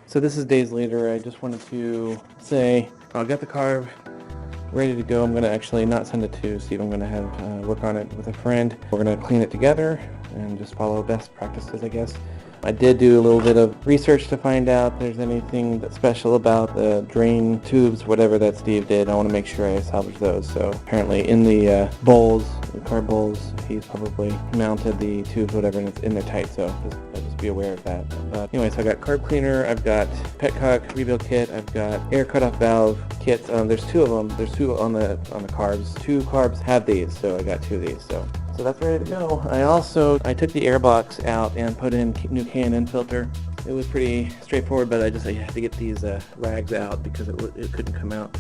So this is days later. I just wanted to say I got the carb ready to go. I'm going to actually not send it to Steve. I'm going to have work on it with a friend. We're going to clean it together and just follow best practices, I guess. I did do a little bit of research to find out if there's anything that's special about the drain tubes, whatever that Steve did. I want to make sure I salvage those. So apparently in the bowls, the carb bowls, he's probably mounted the tubes, whatever, and it's in there tight. So just be aware of that. But anyway, so I got carb cleaner, I've got petcock rebuild kit, I've got air cutoff valve kits. There's two of them. There's two on the carbs. Two carbs have these, so I got two of these. So that's ready to go. I took the air box out and put in new K&N filter. It was pretty straightforward, but I had to get these rags out because it couldn't come out.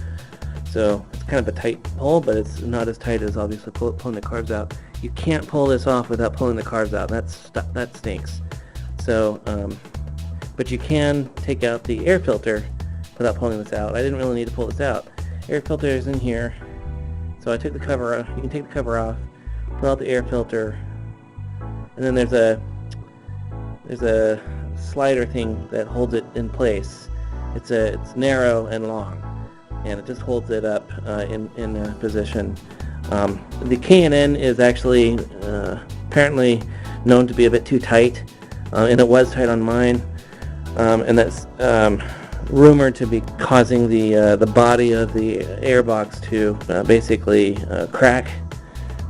So it's kind of a tight pull, but it's not as tight as obviously pulling the carbs out. You can't pull this off without pulling the carbs out. That stinks. So, but you can take out the air filter without pulling this out. I didn't really need to pull this out. Air filter is in here. So I took the cover off. You can take the cover off, pull out the air filter, and then there's a slider thing that holds it in place. It's narrow and long, and it just holds it up in a position. The K&N is actually apparently known to be a bit too tight, and it was tight on mine, and that's rumored to be causing the body of the air box to basically crack.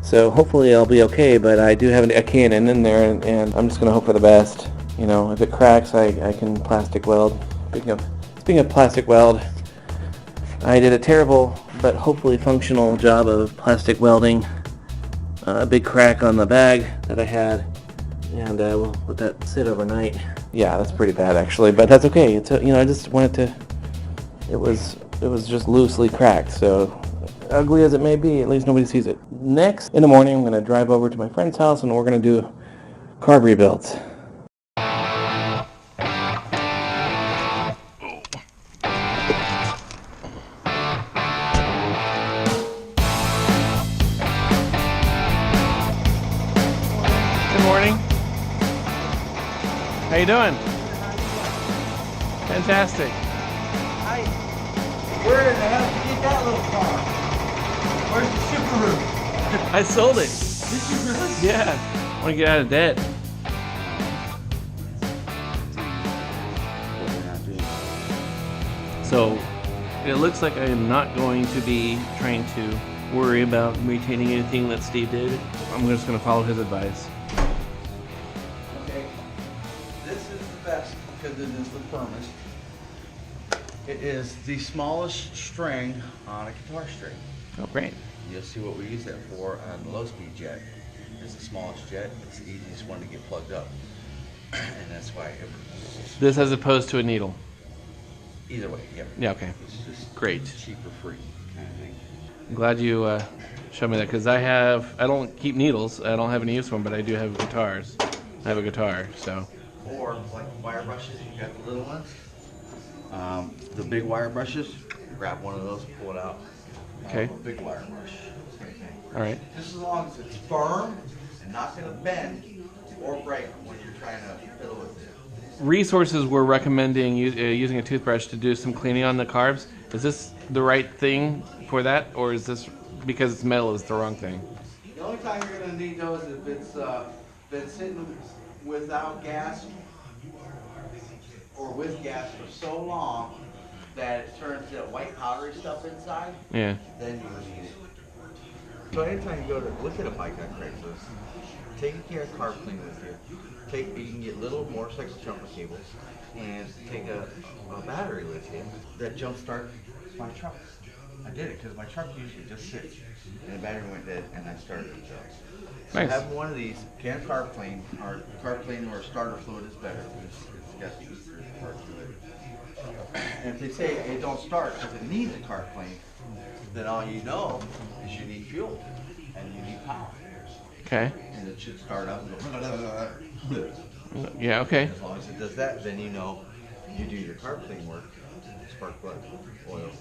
So hopefully I'll be okay, but I do have a K&N in there, and I'm just going to hope for the best. You know, if it cracks, I can plastic weld. Speaking of plastic weld, I did a terrible but hopefully functional job of plastic welding a big crack on the bag that I had, and we'll let that sit overnight. Yeah, that's pretty bad actually, but that's okay. I just wanted to. It was just loosely cracked, so ugly as it may be, at least nobody sees it. Next, in the morning, I'm going to drive over to my friend's house, and we're going to do carb rebuilds. Good morning. How you doing? Fantastic. Where in the hell did you get that little car? Where's the Subaru? I sold it. Did you really? Yeah. I want to get out of debt. So, it looks like I am not going to be trying to worry about retaining anything that Steve did. I'm just going to follow his advice. Okay. This is the best because it is the firmest. It is the smallest string on a guitar string. Oh, great. You'll see what we use that for on the low-speed jet. It's the smallest jet. It's the easiest one to get plugged up, and that's why. This as opposed to a needle. Either way, yep. Yeah, okay. It's just Great. cheaper, free kind of thing. I'm glad you showed me that, because I don't keep needles. I don't have any use for them, but I do have guitars. I have a guitar, so. Or like wire brushes, you got the little ones. The big wire brushes, grab one of those, pull it out. Okay. A big wire brush. Same thing. All right. Just as long as it's firm and not going to bend or break when you're trying to fiddle with it. Resources were recommending using a toothbrush to do some cleaning on the carbs. Is this the right thing for that, or is this because it's metal is the wrong thing? The only time you're going to need those if it's been sitting without gas or with gas for so long that it turns that white powdery stuff inside. Yeah. Then you would need it. So anytime you go to look at a bike on Craigslist, take a carb cleaner with you. You can get little motorcycle jumper cables and take a battery with you that jump starts my truck. I did it because my truck usually just sits and the battery went dead and I started it. So Nice. having one of these can carb clean or a starter fluid is better because it's got the ether part to it. And if they say it don't start because it needs a carb clean, then all you know is you need fuel and you need power. Okay. And it should start up and go. Yeah. Okay. As long as it does that, then you know you do your carb clean work. Spark plug, oil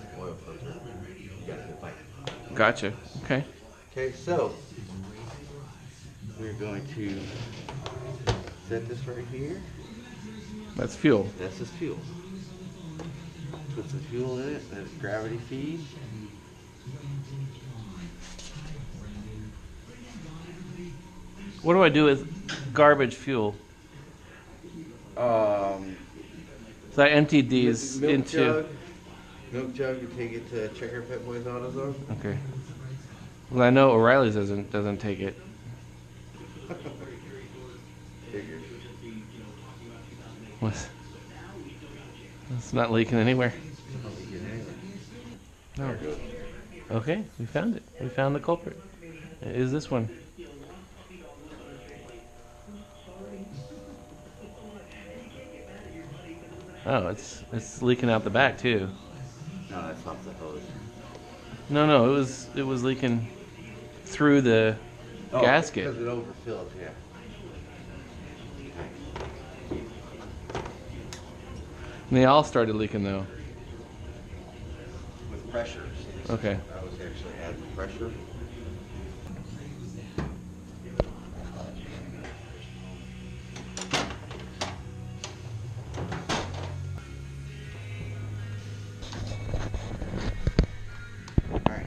filter. You got a good bike. Gotcha. Okay. Okay, so we're going to set this right here. That's fuel. This is fuel. Put the fuel in it, let it gravity feed. What do I do with garbage fuel? So I emptied these into... Milk jug, you take it to Checker Pet Boys AutoZone. Okay. Well, I know O'Reilly's doesn't take it. Figured. What? It's not leaking anywhere. No. Okay, we found it. We found the culprit. It is this one. Oh, it's leaking out the back too. No, that's off the hose. No, it was leaking through the gasket. Because it overfilled, yeah. And they all started leaking though. With pressure. See, Okay. I was actually adding pressure. Alright.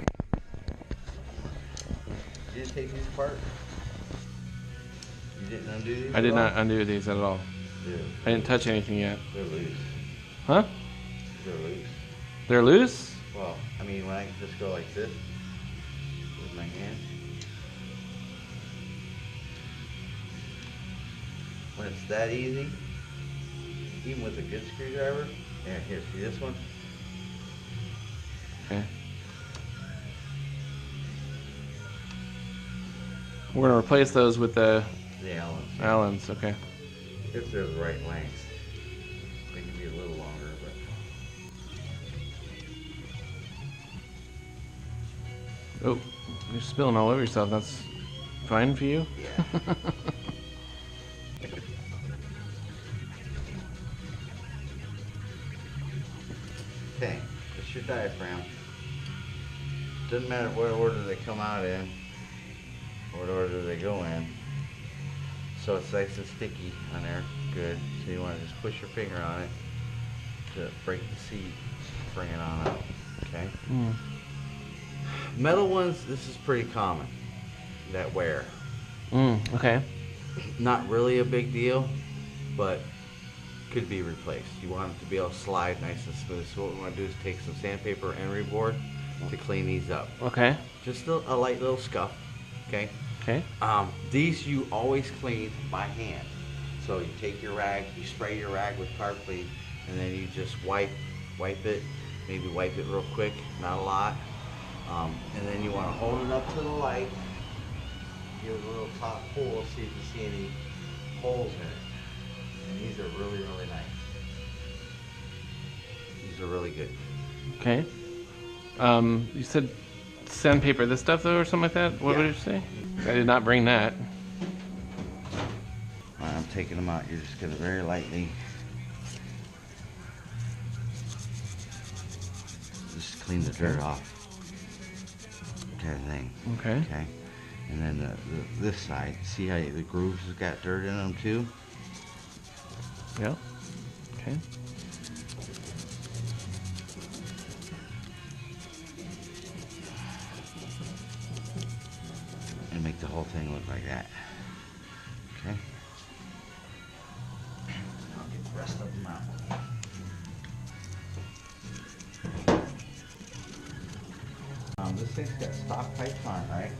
You didn't take these apart? You didn't undo these? I did not undo these at all. Yeah. I didn't touch anything yet. They're loose. Huh? They're loose. They're loose? Well, I mean, when I just go like this with my hand, when it's that easy, even with a good screwdriver, yeah, here, see this one? Okay. We're gonna replace those with the Allens, okay. If they're the right length. They can be a little longer, but... Oh, you're spilling all over yourself. That's fine for you? Yeah. Okay, it's your diaphragm. Doesn't matter what order they come out in, what order they go in. So it's nice and sticky on there. Good. So you want to just push your finger on it to break the seat, bring it on out. Okay? Mm. Metal ones, this is pretty common. That wear. Okay. Not really a big deal, but could be replaced. You want it to be able to slide nice and smooth. So what we want to do is take some sandpaper and emery board to clean these up. Okay. Just a light little scuff. Okay? Okay. These you always clean by hand. So you take your rag, you spray your rag with carb clean, and then you just wipe it. Maybe wipe it real quick, not a lot. And then you want to hold it up to the light. Give it a little top pull, see if you see any holes in it. And these are really, really nice. These are really good. Okay. You said sandpaper this stuff though, or something like that? What did you say? I did not bring that. Alright, I'm taking them out. You're just going to very lightly just clean the dirt off. Kind of thing. Okay. Okay. And then this side, see how the grooves have got dirt in them too? Yeah. Okay. And make the whole thing look like that. Okay. I'll get the rest of them out. This thing's got stock pipes on, right?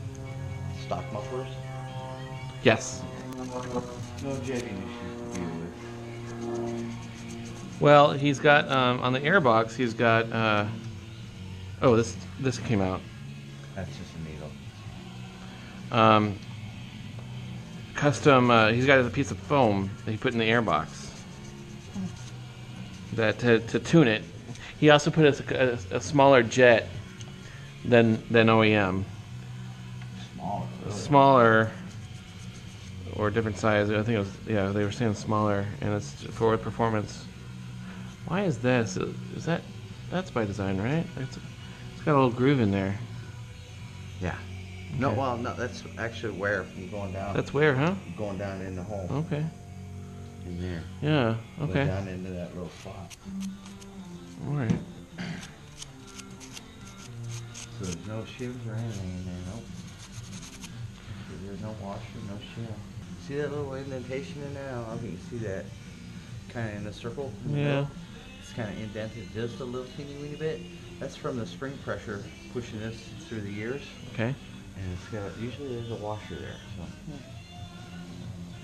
Stock mufflers? Yes. No jetting issues to deal with. Well, he's got on the airbox. He's got. Oh, this came out. That's just a needle. Custom. He's got a piece of foam that he put in the airbox. That to tune it. He also put a smaller jet than OEM. Smaller. Really. Smaller or different size. I think it was, yeah, they were saying smaller, and it's for performance. Why is this? Is that's by design, right? It's got a little groove in there. Yeah. No, well, no, that's actually wear from going down. That's wear, huh? Going down in the hole. Okay. In there. Yeah. Go Okay. down into that little spot. All right. shims or anything in there, nope. There's no washer, no shim. See that little indentation in there? I don't know if you can see that. Kind of in the circle. In the middle. It's kind of indented just a little teeny weeny bit. That's from the spring pressure pushing this through the gears. Okay. And it's got, usually there's a washer there, so.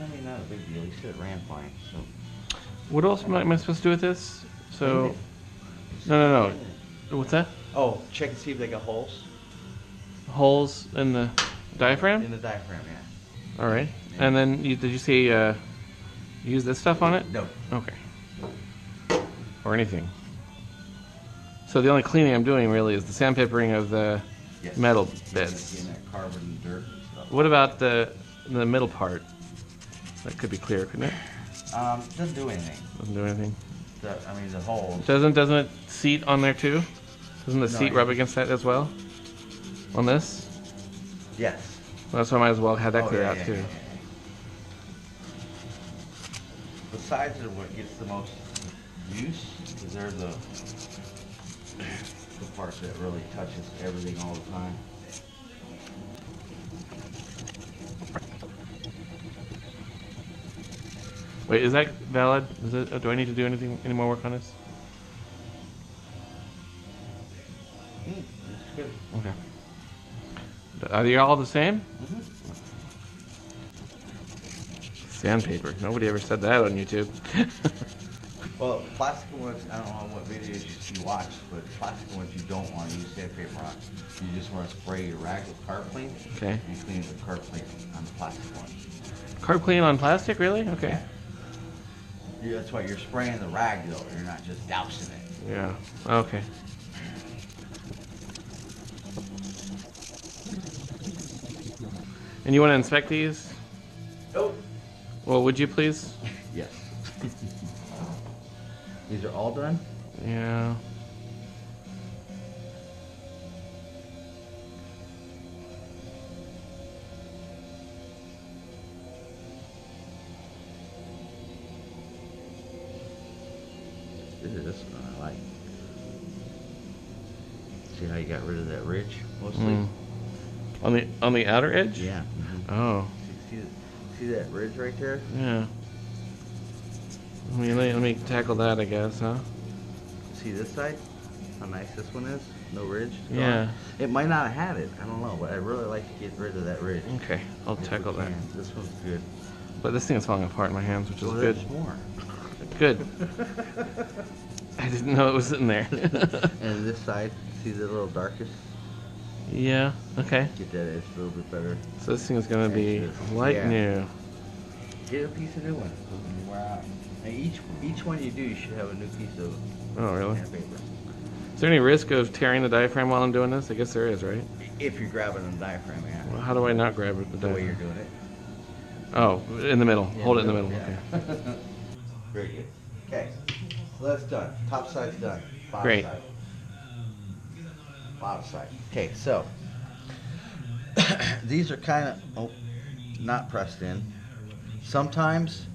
I mean, not a big deal. He said it ran fine, so. What else am I supposed to do with this? So, no. What's that? Oh, check and see if they got holes. Holes in the diaphragm? In the diaphragm, yeah. All right. Yeah. And then, did you say use this stuff on it? No. Okay. Or anything. So the only cleaning I'm doing really is the sandpapering of the metal bits. Getting that carbon and dirt and stuff. What about the middle part? That could be clear, couldn't it? Doesn't do anything. Doesn't do anything. I mean, the holes. Doesn't it seat on there too? Doesn't the seat rub against that as well? On this? Yes. Well, that's why I might as well have that clear out too. Yeah. The sides are what gets the most use, because they're the part that really touches everything all the time. Wait, is that valid? Do I need to do any more work on this? That's good. Okay. Are they all the same? Mm-hmm. Sandpaper. Nobody ever said that on YouTube. Well, plastic ones, I don't know what videos you watched, but plastic ones you don't want to use sandpaper on. You just want to spray your rag with carb clean. Okay. And clean it with carb clean on the plastic one. Carb clean on plastic, really? Okay. Yeah, that's why you're spraying the rag though. You're not just dousing it. Yeah. Okay. And you want to inspect these? Nope. Well, would you please? Yes. These are all done? Yeah. This one I like. See how you got rid of that ridge mostly? On the outer edge? Yeah. Mm-hmm. Oh. See that ridge right there? Yeah. Let me tackle that, I guess, huh? See this side? How nice this one is? No ridge? Yeah. It might not have had it. I don't know, but I really like to get rid of that ridge. Okay, I'll tackle that. This one's good. But this thing is falling apart in my hands, which is good. There's more. Good. I didn't know it was in there. And this side, see the little darkest? Yeah, okay. Get that edge a little bit better. So this thing is going to be like new. Get a piece of new one. Wear out. And each one you do, you should have a new piece of sandpaper. Is there any risk of tearing the diaphragm while I'm doing this? I guess there is, right? If you're grabbing the diaphragm, yeah. Well, how do I not grab it? The way you're doing it. Oh, in the middle. Yeah, hold it in the middle. Yeah. Okay. Very good. Okay, so that's done. Top side's done. Bottom Great. side. Bottom side. Okay, so these are kind of not pressed in. Sometimes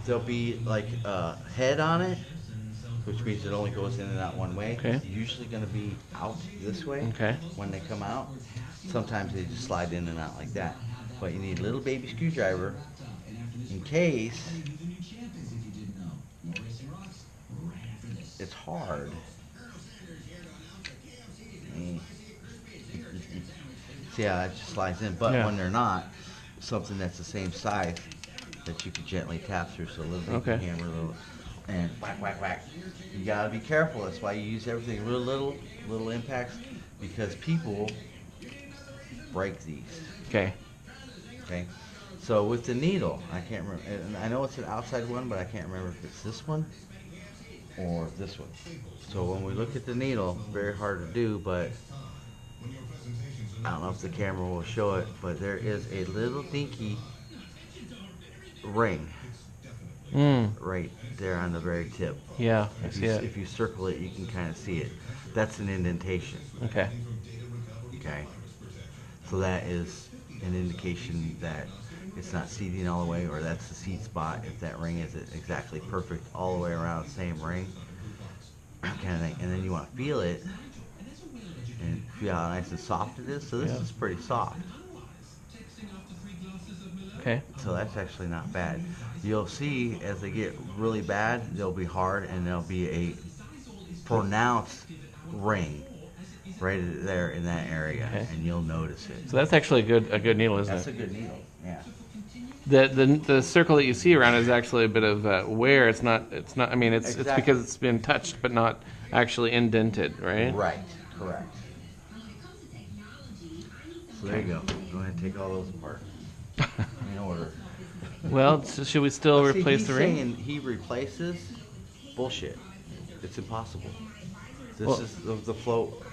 there'll be like a head on it, which means it only goes in and out one way. Okay. It's usually going to be out this way when they come out. Sometimes they just slide in and out like that. But you need a little baby screwdriver in case it's hard. See how it just slides in, but when they're not, something that's the same size that you can gently tap through. So a little baby hammer, and whack, whack, whack. You gotta be careful. That's why you use everything real little impacts, because people break these. Okay. Okay. So with the needle, I can't remember. And I know it's an outside one, but I can't remember if it's this one or this one. So when we look at the needle, very hard to do, but I don't know if the camera will show it, but there is a little dinky ring right there on the very tip. Yeah, I see it. If you circle it, you can kind of see it. That's an indentation. Okay. Okay. So that is an indication that it's not seating all the way, or that's the seat spot. If that ring is exactly perfect all the way around, same ring, kind of thing. And then you want to feel it And feel how nice and soft it is. So this is pretty soft. Okay. So that's actually not bad. You'll see as they get really bad, they'll be hard and there'll be a pronounced ring right there in that area, and you'll notice it. So that's actually a good needle, isn't That's it? a good needle. Yeah. The circle that you see around is actually a bit of wear. It's not. I mean, it's because it's been touched, but not actually indented, right? Right. Correct. So there you go. Go ahead and take all those apart in order. Well, so should we still replace the ring? Saying he replaces. Bullshit. It's impossible. This is the float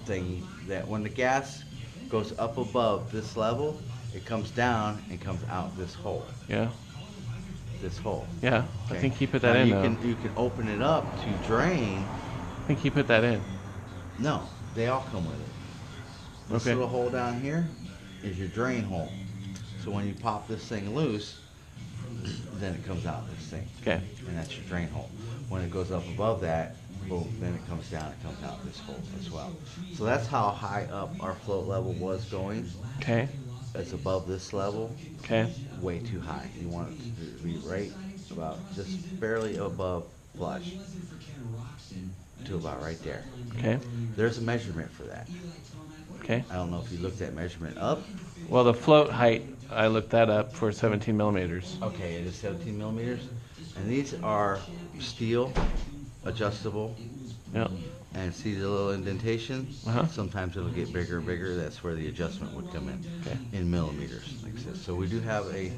thing that when the gas goes up above this level, it comes down and comes out this hole. Yeah. This hole. Yeah. Okay. I think he put that now in. You can open it up to drain. I think he put that in. No, they all come with it. This little hole down here is your drain hole. So when you pop this thing loose, then it comes out this thing. Okay. And that's your drain hole. When it goes up above that, boom, then it comes down, it comes out this hole as well. So that's how high up our float level was going. Okay. It's above this level. Okay. Way too high. You want it to be right about just barely above flush to about right there. Okay. There's a measurement for that. Okay. I don't know if you looked that measurement up. Well, the float height, I looked that up for 17 millimeters. Okay, it is 17 millimeters. And these are steel, adjustable. Yeah. And see the little indentation? Uh-huh. Sometimes it'll get bigger and bigger. That's where the adjustment would come in. Okay. In millimeters, like this. So we do have a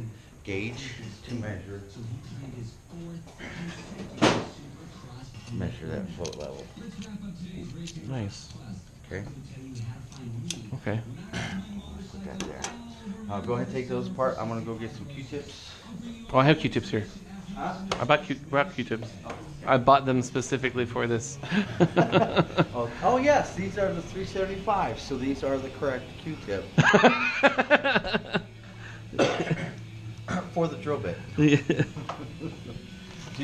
gauge to measure that float level. Nice. Okay? Okay. Put that there. Go ahead and take those apart. I'm going to go get some Q-tips. Oh, I have Q-tips here. Huh? I bought Q-tips. I bought them specifically for this. Oh yes, these are the 375. So these are the correct Q-tip for the drill bit. Do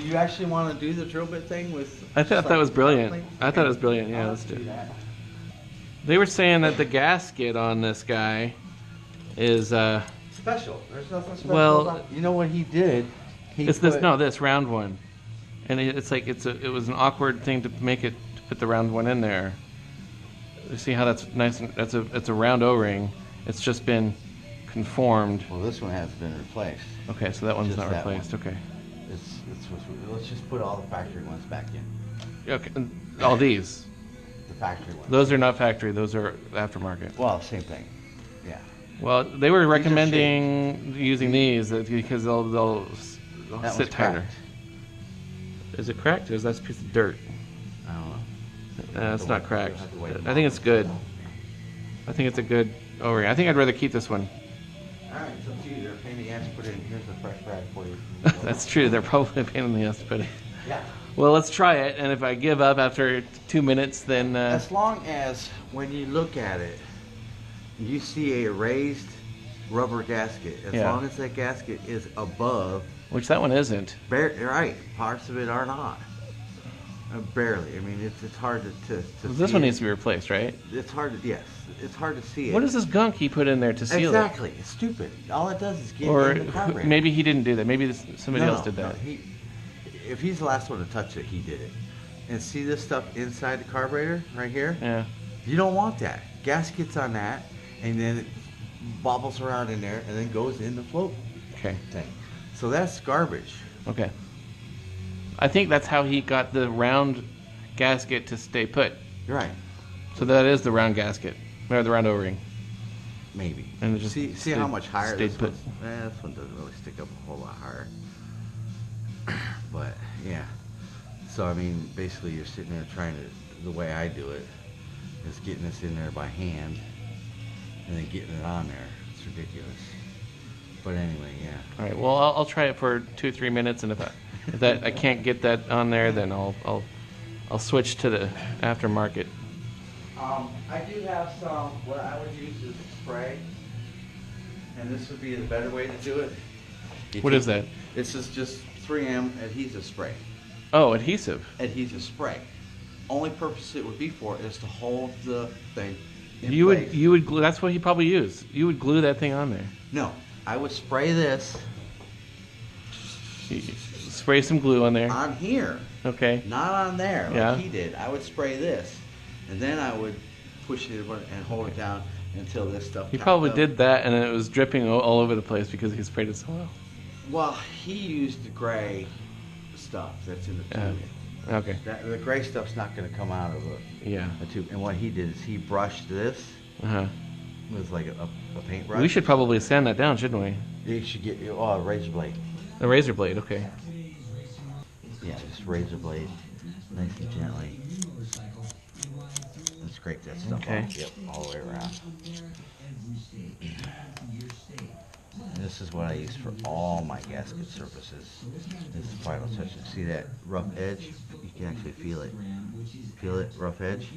you actually want to do the drill bit thing with? I thought that was brilliant. I thought it was brilliant. Yeah, let's do it. that. They were saying that the gasket on this guy is Special. There's nothing special Well, about it. You know what he did? it's this round one, and it's like it was an awkward thing to put the round one in there. You see how that's nice? It's a round O-ring. It's just been conformed. Well, this one has been replaced. Okay, so that one's Just not that replaced. one. Okay. Let's just put all the factory ones back in. Okay. All these. The factory ones. Those are not factory. Those are aftermarket. Well, same thing. Yeah. Well, they were recommending using these because they'll That sit one's tighter. cracked. Is it cracked? Or is that a piece of dirt? I don't know. It's not cracked. Have to wait. I think it's good. I think it's a good O-ring. I think I'd rather keep this one. All right, it's up to you. They're a pain in the ass to put in. Here's a fresh rag for you. That's true. They're probably a pain in the ass to put in. Yeah. Well, let's try it. And if I give up after 2 minutes, then As long as when you look at it, you see a raised rubber gasket. As Yeah. long as that gasket is above, which that one isn't. right, parts of it are not. Barely. I mean, it's hard to This see one it. needs to be replaced, right? It's hard to, yes, it's hard to see it. What is this gunk he put in there to seal Exactly. It's stupid. All it does is get Or in the carburetor. maybe he didn't do that. Maybe somebody else did that. If he's the last one to touch it, he did it. And see this stuff inside the carburetor right here? Yeah. You don't want that. Gas gets on that, and then it bobbles around in there, and then goes in the float Okay. thing. So that's garbage. Okay. I think that's how he got the round gasket to stay put. You're right. So that is the round gasket, or the round O-ring. Maybe. And it just see how much higher stayed this put. one. This one doesn't really stick up a whole lot higher. But yeah. So I mean, basically, you're sitting there trying to. The way I do it is getting this in there by hand, and then getting it on there. It's ridiculous. But anyway, yeah. All right. Well, I'll try it for 2-3 minutes, and if I can't get that on there, then I'll switch to the aftermarket. I do have some. What I would use is spray, and this would be the better way to do it. What is that? This is just 3M adhesive spray. Oh, adhesive. Adhesive spray. only purpose it would be for is to hold the thing in You place. would glue. That's what he probably used. You would glue that thing on there. No, I would spray this You spray some glue on there. on here, Okay. not on there like Yeah. he did. I would spray this, and then I would push it and hold it down until this stuff. He popped probably up. did that, and it was dripping all over the place because he sprayed it so well. Well, he used the gray stuff that's in the tube. Okay. The gray stuff's not going to come out of Yeah. a tube. And what he did is he brushed this Uh-huh. with like a paintbrush. We should probably sand that down, shouldn't we? You should get a razor blade. A razor blade. Okay. Yeah, just razor blade, nice and gently. And scrape that stuff Okay. off. Yep, all the way around. And this is what I use for all my gasket surfaces. This is final touch. See that rough edge? You can actually feel it. Feel it, rough edge?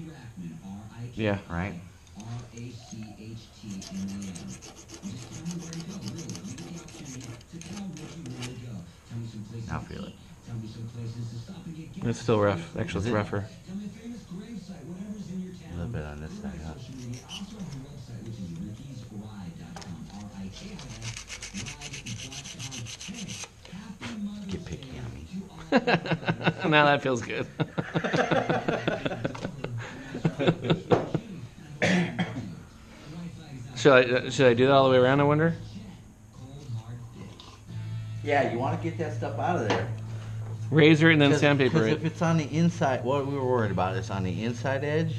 Yeah. Right? Now feel it. It's still rough. Actually, Is it's it? rougher. A little bit on this side, huh? Get picky on me. Now that feels good. Should I do that all the way around, I wonder? Yeah, you want to get that stuff out of there. Razor and then Because sandpaper if it. it's on the inside, what we were worried about is on the inside edge.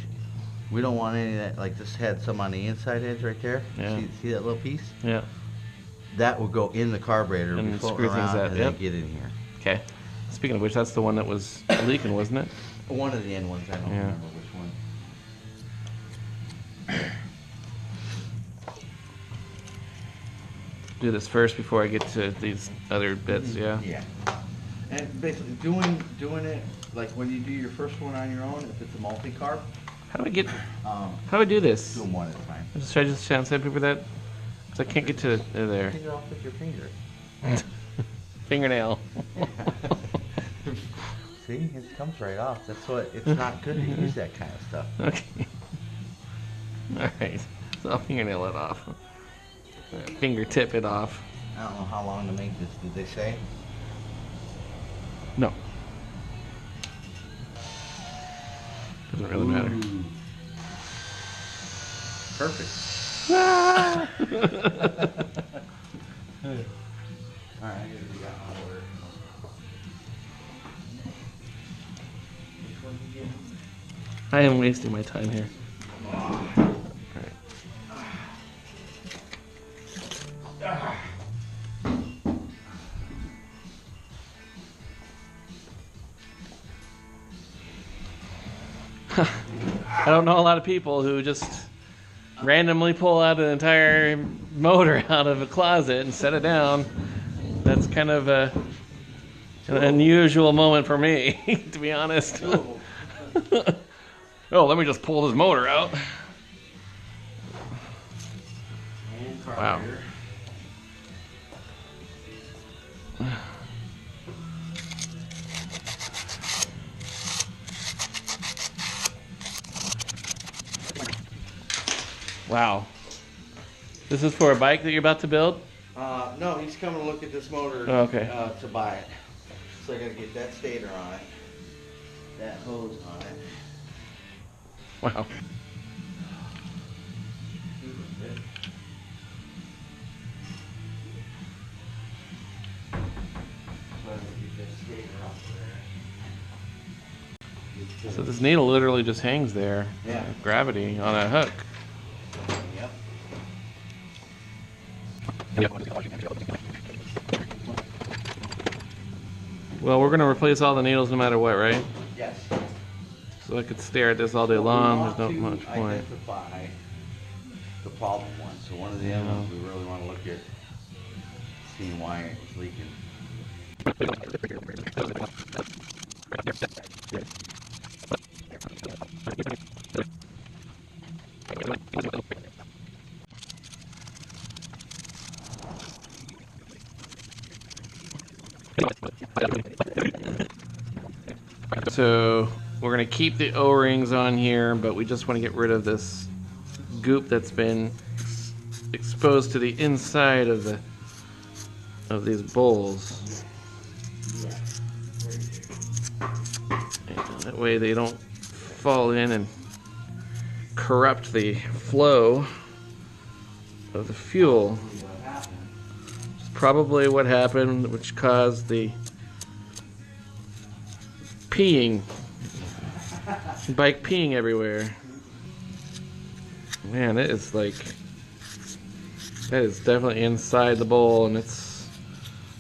We don't want any of that. Like this had some on the inside edge right there. Yeah. See that little piece? Yeah. That will go in the carburetor And be floating screw things around out, and yep. then get in here. Okay. Speaking of which, that's the one that was leaking, wasn't it? One of the end ones, I don't Yeah. remember which one. Do this first before I get to these other bits. Yeah. Yeah. And basically doing it like when you do your first one on your own, if it's a multi-carb, How do I get? um, How do I do this? do them one at a time. Should I just sandpaper that? Because I can't get to there. Take it off with your finger. Fingernail. See, it comes right off. That's what. It's not good to use that kind of stuff. Okay. All right. So I'll fingernail it off. Fingertip it off. I don't know how long to make this. Did they say? No. Doesn't really matter. Ooh. Perfect. Ah! All right, we got my order. Which one did you get? I am wasting my time here. All right. I don't know a lot of people who just randomly pull out an entire motor out of a closet and set it down. That's kind of an unusual moment for me, to be honest. Oh, let me just pull this motor out. And Wow. carburetor. Wow. This is for a bike that you're about to build? No, he's coming to look at this motor Oh, okay. To buy it. So I gotta get that stator on it, that hose on it. Wow. So I gotta get that stator off there. So this needle literally just hangs there. Yeah. Gravity on a hook. Yep. Well, we're going to replace all the needles no matter what, right? Yes. So I could stare at this all day We long. want There's not to much point. identify the problem one. So one of the other ones we really want to look at seeing why it was leaking. So we're gonna keep the O-rings on here, but we just want to get rid of this goop that's been exposed to the inside of these bowls. And that way they don't fall in and corrupt the flow of the fuel. It's probably what happened, which caused the peeing. Bike peeing everywhere. Man, it is like, that is definitely inside the bowl, and it's,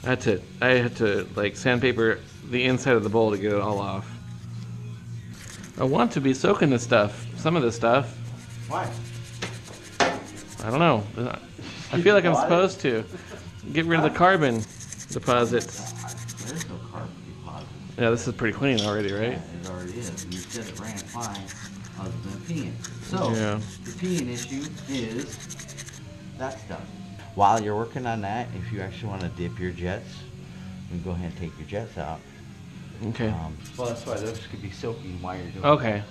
I had to like sandpaper the inside of the bowl to get it all off. I want to be soaking this stuff, some of this stuff. Why? I don't know. I feel like I'm supposed to get rid of the carbon deposits. There's no carbon deposit. Yeah, this is pretty clean already, right? Yeah, it already is. You said it ran fine other than peeing. So, yeah. The peeing issue is that stuff. While you're working on that, if you actually want to dip your jets, you can go ahead and take your jets out. Okay. Well, that's why those could be soaking while you're doing Okay. it.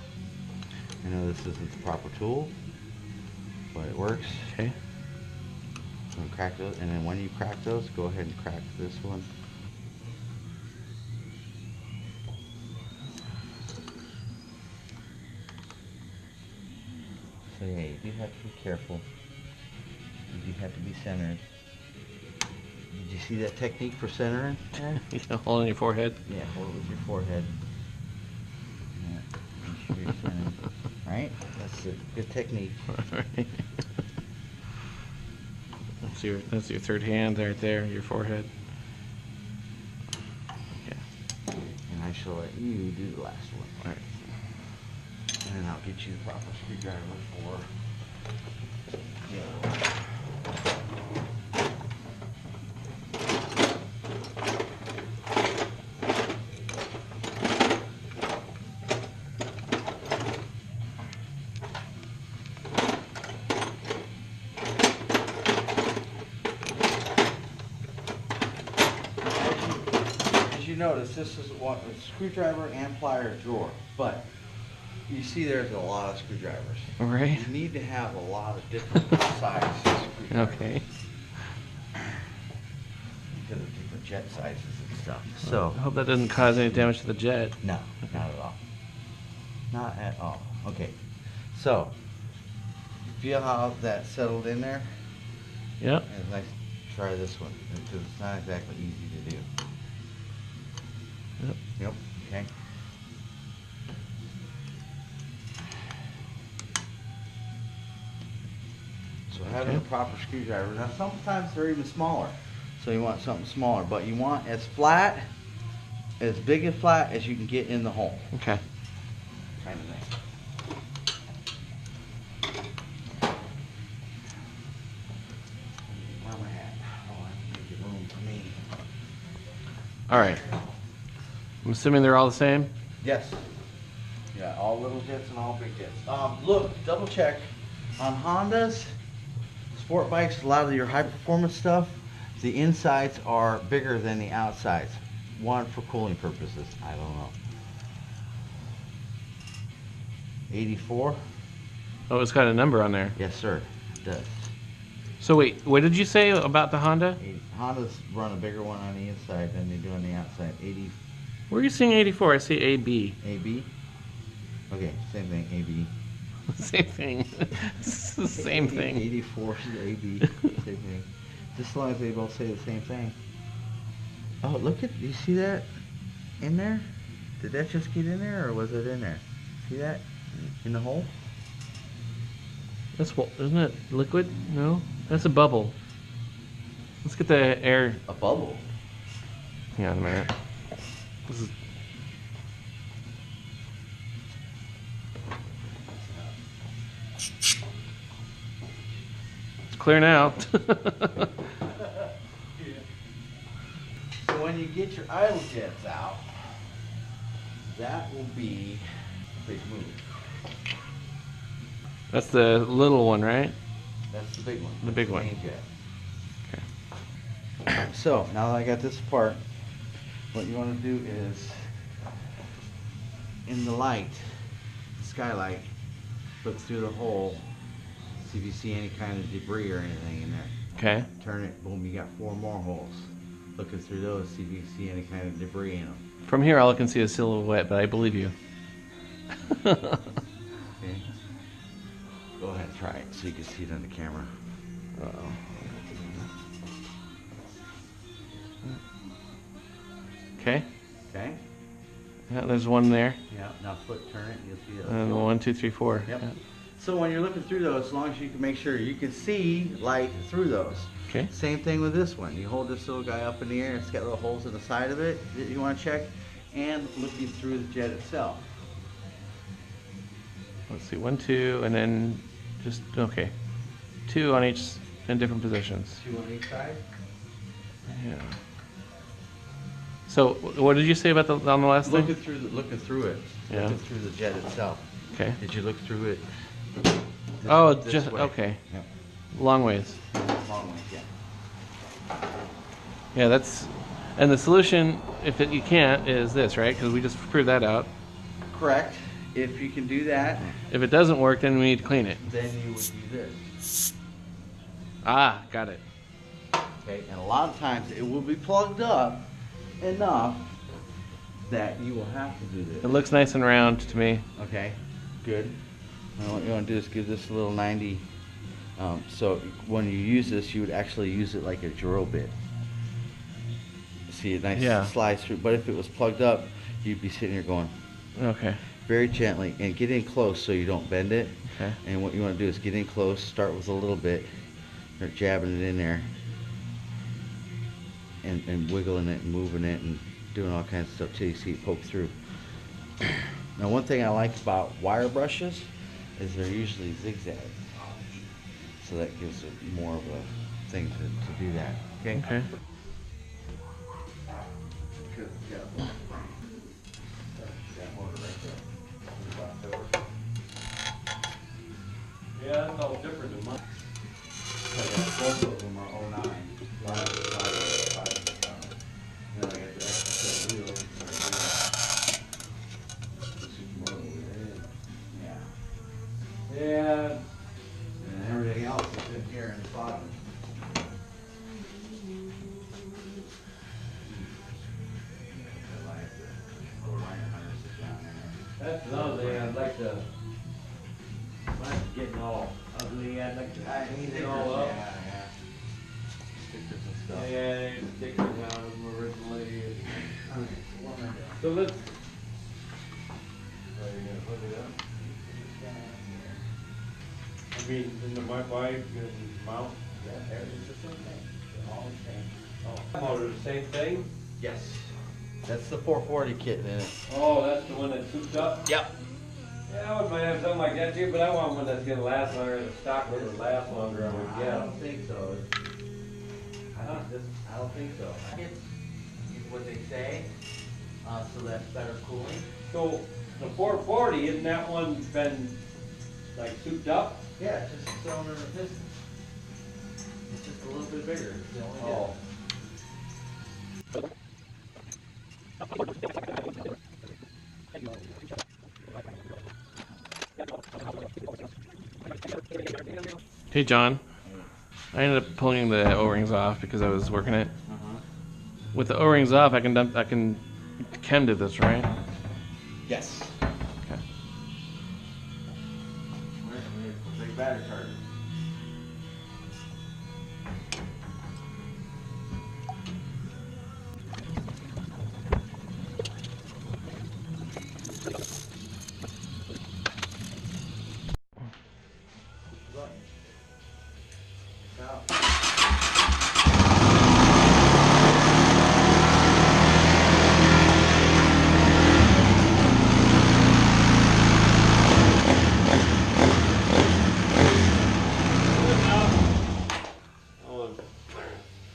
I know this isn't the proper tool, but it works. Okay. And crack those, and then when you crack those, go ahead and crack this one. So yeah, you do have to be careful. You do have to be centered. Did you see that technique for centering? Yeah, holding your forehead. Yeah, hold it with your forehead. Yeah, make sure you're centered. Right? That's a good technique. Right. That's your third hand right there, your forehead. Okay. And I shall let you do the last one. All right. And then I'll get you the proper screwdriver for the other one. As you notice, this is a screwdriver and plier drawer, but you see there's a lot of screwdrivers. Right. You need to have a lot of different sizes screwdrivers. Okay. Because of different jet sizes and stuff. So, I hope that doesn't cause any damage to the jet. no, not at all. Not at all. Okay. So, feel how that settled in there? Yep. And let's try this one, because it's not exactly easy to do. Yep. Yep. Okay. So having a proper screwdriver. Now sometimes they're even smaller. So you want something smaller, but you want as flat, as big and flat as you can get in the hole. Okay. Kind of thing. Where am I at? Oh, I have to make room for me. All right. I'm assuming they're all the same? Yes. Yeah, all little jets and all big jets. Look, double check. On Hondas, sport bikes, a lot of your high performance stuff, the insides are bigger than the outsides. One, for cooling purposes. I don't know. 84? Oh, it's got a number on there. Yes, sir. It does. So wait, what did you say about the Honda? Hondas run a bigger one on the inside than they do on the outside. 80 Where are you seeing 84? I see AB. AB? Okay, same thing, AB. Same thing. It's the same thing. 84 is AB. Same thing. Just as long as they both say the same thing. Oh, look at, do you see that in there? Did that just get in there, or was it in there? See that in the hole? That's what, isn't it liquid? No, that's a bubble. Let's get the air. A bubble. Hang on a minute. This is. It's clear now. So when you get your idle jets out, that will be a big move. That's the little one, right? That's the big one. The big That's one. main jet. So now that I got this apart, what you want to do is in the light, the skylight, look through the hole, see if you see any kind of debris or anything in there. Okay. Turn it, boom, you got 4 more holes. Looking through those, see if you see any kind of debris in them. From here, all I can see is silhouette, but I believe you. Okay. Go ahead and try it so you can see it on the camera. Uh-oh. Okay. Okay? Yeah, there's one there. Yeah, now turn it, you'll see it. And 1, 2, 3, 4. Yep. Yeah. So when you're looking through those, as long as you can make sure you can see light through those. Okay. Same thing with this one. You hold this little guy up in the air, it's got little holes in the side of it that you want to check, and looking through the jet itself. Let's see, 1, 2, and then just, okay. 2 on each, in different positions. 2 on each side. Yeah. So, what did you say about on the last Looking thing? through it. Yeah. Looking through the jet itself. Okay. Did you look through it? Oh, this just, way? okay. Yep. Long ways. Long way, yeah. Yeah, that's, and the solution, if you can't, is this, right? Because we just proved that out. Correct. If you can do that, If it doesn't work, then we need to clean it. then you would do this. Ah, got it. Okay, and a lot of times it will be plugged up enough that you will have to do It this. looks nice and round to me. Okay, good. And what you want to do is give this a little 90. So when you use this, you would actually use it like a drill bit. See, a nice Yeah. slice through. But if it was plugged up, you'd be sitting here going Okay. very gently and get in close so you don't bend it. Okay. And what you want to do is get in close, start with a little bit, start jabbing it in there, and wiggling it and moving it and doing all kinds of stuff till you see it poke through. Now, one thing I like about wire brushes is they're usually zigzag, so that gives it more of a thing to do that. Okay. Okay. Yeah, that's all different than mine. Both of them are 09. Then I got the extra set of wheels. Yeah. Yeah. And everything else is in here in the bottom. That's another thing I'd like to, mine's getting all ugly, I'd like to clean it all up. Yeah. Stickers and stuff. Yeah, they stickers on them originally. So let's, are you gonna hook it up? I mean, in the my wife and mount, Yeah, it's the same thing. They're all the same. oh, motor, the same thing? Yes. That's the 440 kit in it. Oh, that's the one that's souped up? Yep. Yeah, I would might have something like that too, but I want one that's gonna last longer, the stock one would last longer, I would I guess. don't think so. I don't think so. It's what they say, so that's better cooling. So, the 440, isn't that one been like souped up? Yeah, it's just a cylinder and a piston. It's just a little bit bigger. It's the only Oh. Hey, John. I ended up pulling the O-rings off because I was working it. With the O-rings off, I can chem to this, right? Yes. Okay. Big battery charger.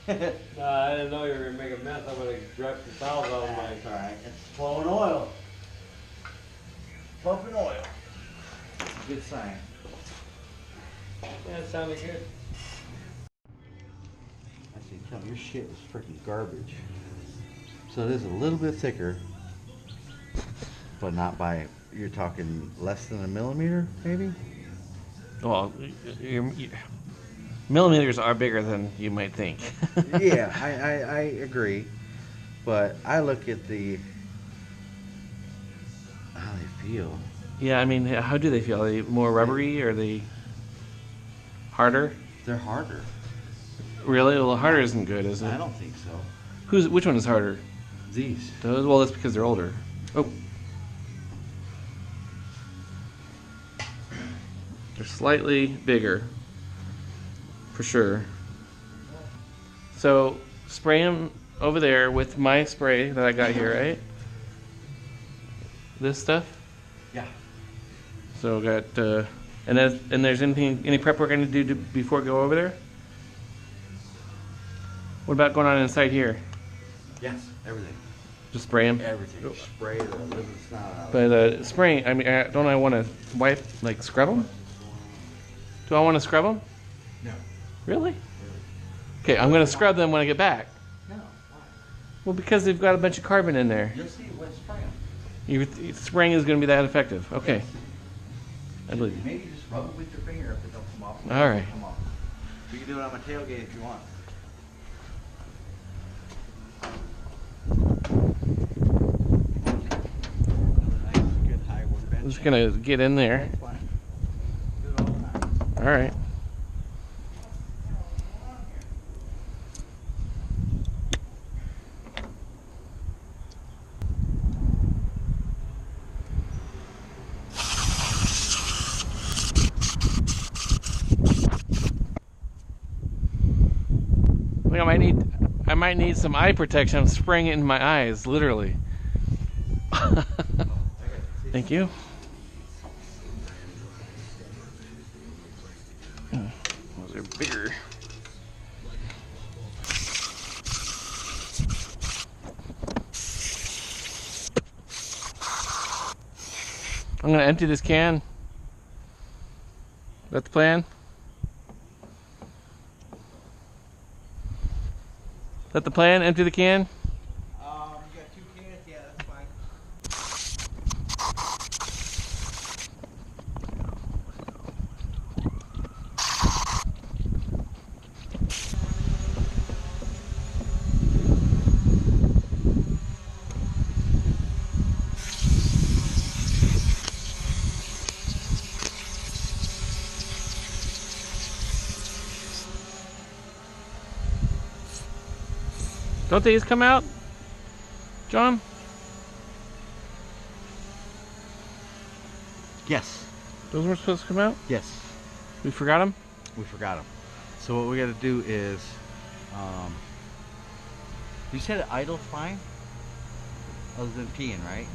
No, I didn't know you were gonna make a mess. I'm gonna drop the towels on my That's alright. It's flowing oil. Pumping oil. It's a good sign. Yeah, it sounded good. I see, tell me, your shit is freaking garbage. So it is a little bit thicker. But not by, you're talking less than a millimeter, maybe? Well, millimeters are bigger than you might think. Yeah, I agree. But I look at how they feel. Yeah, I mean, how do they feel? Are they more rubbery or are they harder? They're harder. Really? Well, harder isn't good, is it? I don't think so. Which one is harder? These. Those? Well, that's because they're older. Oh. They're slightly bigger, for sure. So, spray them over there with my spray that I got here, right? This stuff? Yeah. So, got, and there's any prep work I need to do before I go over there? What about going on inside here? Yes, everything. Just spray them? Everything. Spray the living snot out. But spraying, I mean, don't I want to wipe, like scrub them? Do I want to scrub them? No. Really? Okay, I'm going to scrub them when I get back. No. Why? Well, because they've got a bunch of carbon in there. You'll see when spray them. Spraying is going to be that effective. Okay. Yes. I believe you. Maybe just rub it with your finger if it don't come off. All right. Come off. You can do it on my tailgate if you want. I'm just going to get in there. All right. I think I might need some eye protection. I'm spraying it in my eyes, literally. Thank you. Those are bigger. I'm gonna empty this can. That's the plan? Is that the plan? Empty the can? You got 2 cans? Yeah, that's fine. Don't these come out, John? Yes. Those were supposed to come out? Yes. We forgot them? We forgot them. So what we got to do is, you said it idle fine, other than peeing, right?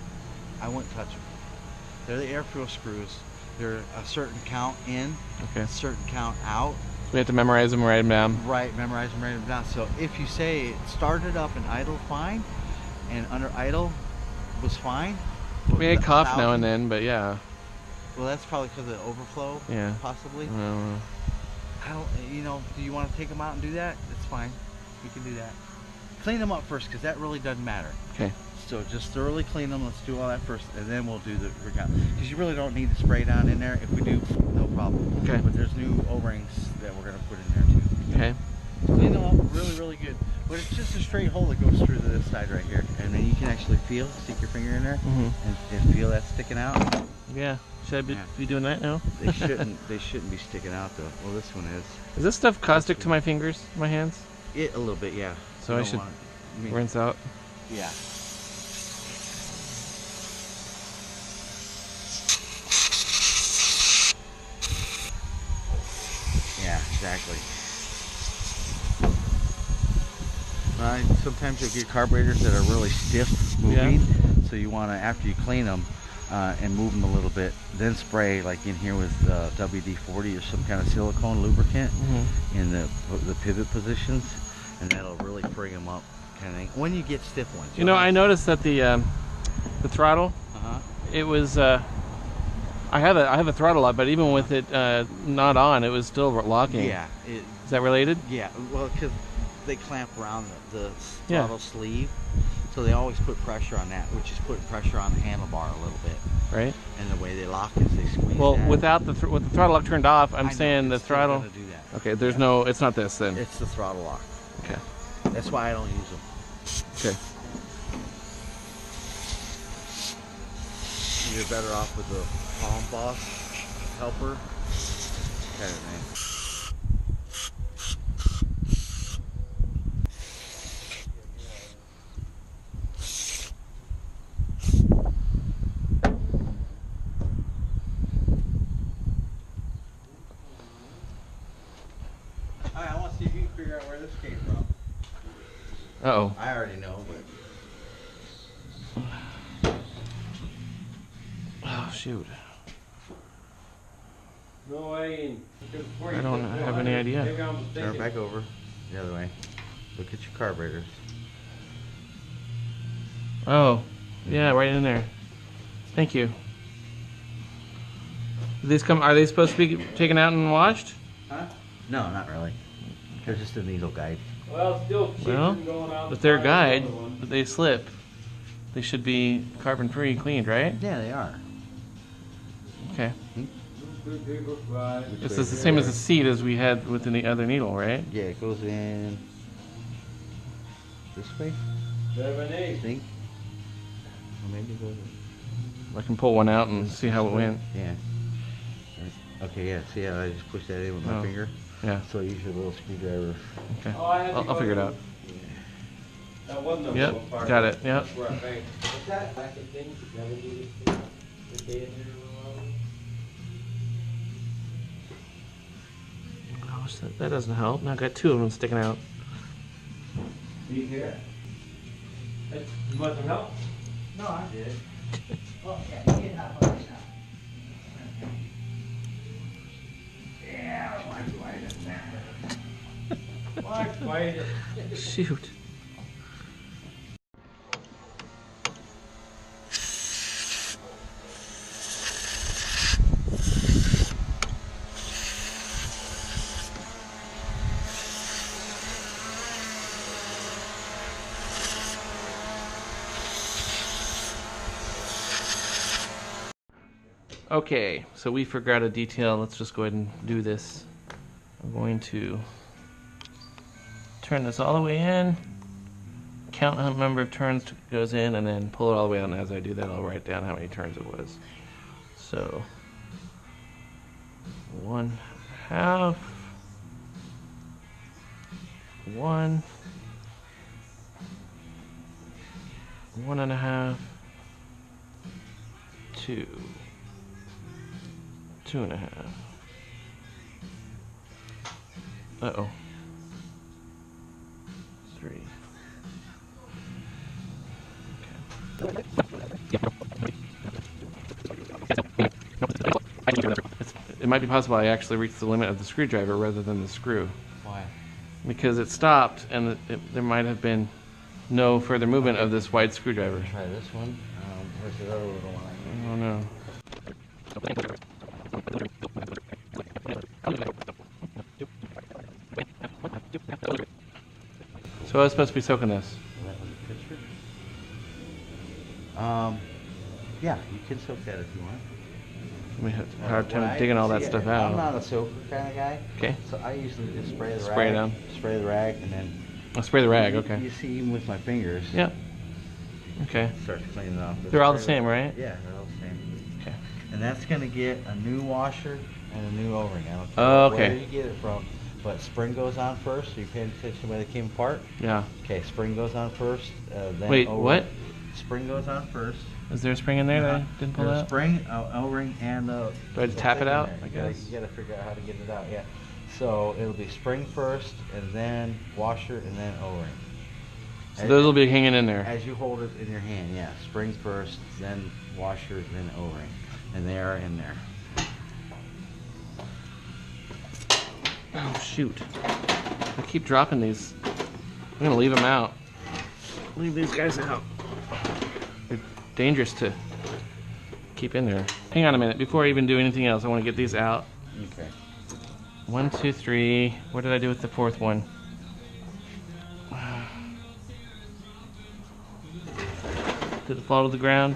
I wouldn't touch them. They're the air fuel screws. They're a certain count in, Okay. a certain count out. We have to memorize them and write them down. Right, memorize them, write them down. So if you say it started up in idle fine, and under idle was fine. We had cough now and then, but yeah. Well, that's probably because of the overflow, Yeah. possibly. I I don't, do you want to take them out and do that? It's fine. We can do that. Clean them up first, because that really doesn't matter. Okay. So just thoroughly clean them. Let's do all that first, and then we'll do the recount. Because you really don't need to spray down in there. If we do, no problem. Okay. But there's new O-rings that we're going to put in there too. Okay. Clean them up really, really good. But it's just a straight hole that goes through to this side right here. And then you can actually stick your finger in there and feel that sticking out. Yeah. Should I be doing that now? They shouldn't be sticking out though. Well, this one is. Is this stuff caustic to my fingers, my hands? A little bit, yeah. So I should rinse out? Yeah. Yeah, exactly. Sometimes you'll get carburetors that are really stiff moving, so you want to, after you clean them and move them a little bit, then spray like in here with WD-40 or some kind of silicone lubricant in the pivot positions, and that'll really bring them up. Kind of when you get stiff ones. I noticed that the throttle, it was. I have a throttle up, but even with it not on, it was still locking. Yeah. Is that related? Yeah. Well, because they clamp around the throttle sleeve, So they always put pressure on that, which is putting pressure on the handlebar a little bit. Right. And the way they lock is they squeeze. Well, that. without with the throttle lock turned off, I'm saying the it's still throttle. gonna do that. Okay, there's no. It's not this then. It's the throttle lock. Okay. That's why I don't use them. Okay. You're better off with the Palm Boss helper kind of thing. Alright, I want to see if you can figure out where this came from. Uh-oh. I already know, but... Oh, shoot. No way. I don't have any idea. Turn it back over. The other way. Look at your carburetors. Oh, yeah, right in there. Thank you. These come? Are they supposed to be taken out and washed? Huh? No, not really. They're just a needle guide. Well, it's still cheaper Well, than going out. with their and buying guide, another one. but they slip. They should be carbon-free, cleaned, right? Yeah, they are. Okay. Good people buy. This is the same as the seat as we had with the other needle, right? Yeah, it goes in this way, 7, I 8. think. Or maybe it goes in. I can pull one out and see how it went. Yeah. Okay, yeah, see how I just pushed that in with my Oh. finger? Yeah. So I use your little screwdriver. Okay. Oh, I had to I'll go figure it to- out. That wasn't a Yep, little part. got it, yep. That's where I think. What's that? Plastic thing? That we do this thing? This day in here a little while? Gosh, that doesn't help. Now I got two of them sticking out. See here. You want some help? No, I did. Oh, yeah, you get help on this now. Yeah, watch Wade. Shoot. Okay, so we forgot a detail. Let's just go ahead and do this. I'm going to turn this all the way in, count how number of turns it goes in, and then pull it all the way out. And as I do that, I'll write down how many turns it was. So 1/2, 1, 1.5, 2, 2.5. Uh-oh. 3. Okay. It might be possible I actually reached the limit of the screwdriver rather than the screw. Why? Because it stopped and there might have been no further movement of this wide screwdriver. Try this one. Where's the other little one? I don't know. So I was supposed to be soaking this. That was a picture. Yeah, you can soak that if you want. We had a hard time digging all that stuff I'm out. not a soaker kind of guy. Okay. So I usually just spray the Spray it rag. down. Spray the rag and then. I'll spray the rag, You okay. see, even with my fingers. Yeah. Okay. Start cleaning it off. But They're all the spray same, right? Yeah, they're all the same. Okay. And that's gonna get a new washer and a new O-ring. I don't care Oh, okay. where you get it from, but spring goes on first. So you paying attention where they came apart? Yeah. Okay, spring goes on first. Then Wait, O-ring. what? Spring goes on first. Is there a spring in there that I didn't pull There's a out? spring, O-ring, and the. Do I just tap it out, I guess? You gotta figure out how to get it out. Yeah. So it'll be spring first, and then washer, and then O-ring. So those will be hanging in there. As you hold it in your hand, yeah. Spring first, then washer, then O-ring, and they are in there. Oh, shoot. I keep dropping these. I'm gonna leave them out. Leave these guys out. They're dangerous to keep in there. Hang on a minute. Before I even do anything else, I want to get these out. Okay. 1, 2, 3. What did I do with the fourth one? fall to the ground.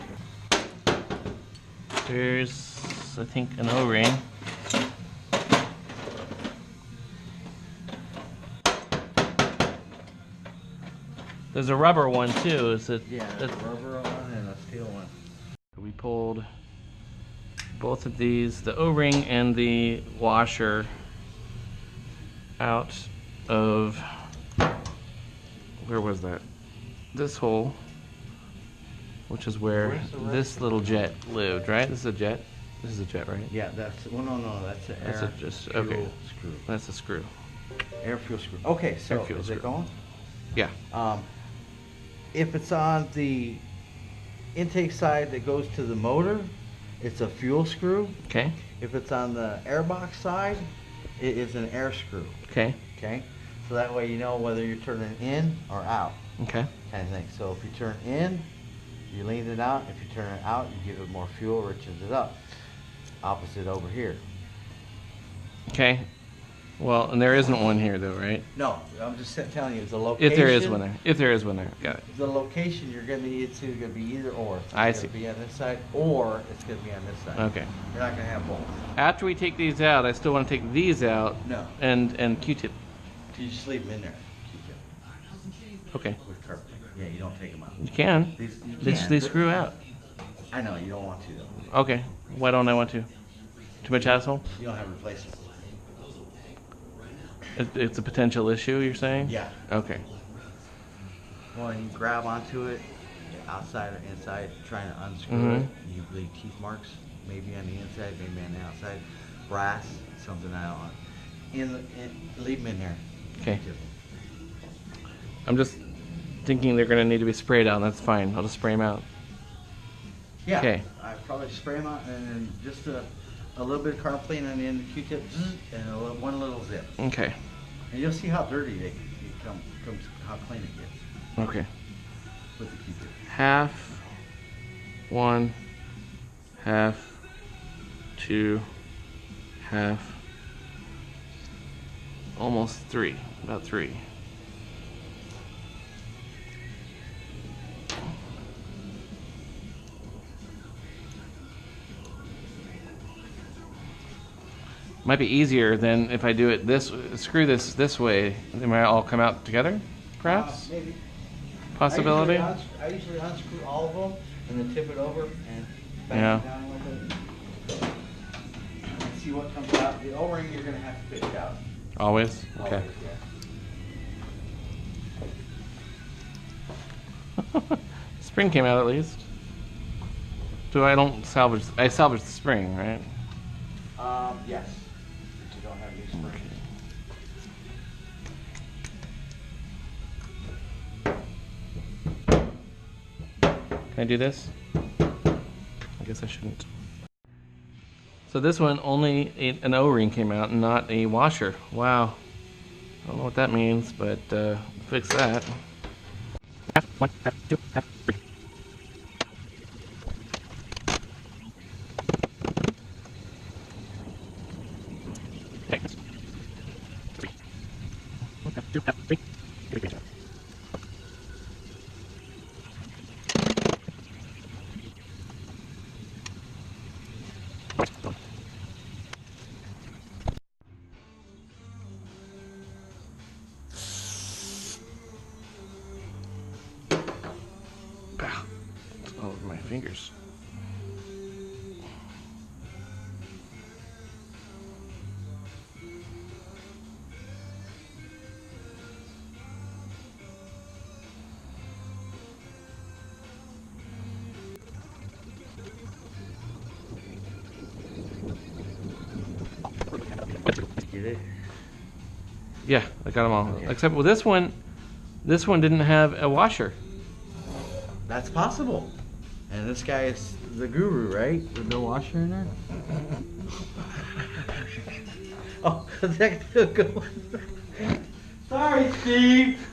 There's, I think, an O-ring. There's a rubber one too. Is it? Yeah, there's a rubber one and a steel one. We pulled both of these, the O-ring and the washer, out of, where was that? This hole, which is where this little jet lived, right? This is a jet? This is a jet, right? Yeah, that's, well, no, that's an That's air a just, fuel okay. screw. That's a screw. Air fuel screw. Okay, so Air fuel is screw. it going? Yeah. If it's on the intake side that goes to the motor, it's a fuel screw. Okay. If it's on the airbox side, it is an air screw. Okay. Okay? So that way you know whether you're turning in or out, Okay. kind of thing. So if you turn in, you lean it out. If you turn it out, you give it more fuel, riches it up. Opposite over here. Okay. Well, and there isn't one here though, right? No, I'm just telling you, the location. If there is one there. If there is one there. Got it. The location you're gonna be, it's either gonna be either or. It's I gonna see. be on this side or it's gonna be on this side. Okay. You're not gonna have both. After we take these out, I still want to take these out No. and Q-tip. You just leave them in there. Keep Okay. them with carpet. Yeah, you don't take them out. You can. These, you They, can, they but- screw out. I know, you don't want to though. Okay. Why don't I want to? Too much hassle? You don't have replacements. It's a potential issue, you're saying? Yeah. Okay. Well, and you grab onto it, outside or inside, trying to unscrew Mhm. it. You leave teeth marks, maybe on the inside, maybe on the outside. Brass, something I don't want. Leave them in there. Okay. I'm just thinking they're going to need to be sprayed out, and that's fine. I'll just spray them out. Yeah. Okay. I probably spray them out and then just a little bit of carb clean on the end of the Q-tip and one little zip. Okay. And you'll see how dirty they comes, how clean it gets Okay. with the Q-tip. Half, 1, half, 2, half, almost 3, about 3. Might be easier than if I do it this, screw this way. They might all come out together, perhaps? Maybe. Possibility? I usually unscrew all of them and then tip it over and back Yeah. it down a little bit. And see what comes out. The O-ring you're going to have to fish out. Always? Okay. Always, yeah. Spring came out at least. So I salvage the spring, right? Yes. If you don't have new spring. Can I do this? I guess I shouldn't. So this one, only an O-ring came out and not a washer. Wow. I don't know what that means, but fix that. Half, 1, half, 2, half, 3. Okay. 3. 1, half, 2, half, 3. It's all over my fingers. Get it? Yeah, I got them all. Okay. Except with this one didn't have a washer. That's possible. And this guy is the guru, right? With no washer in there? Oh, that's a good one. Sorry, Steve.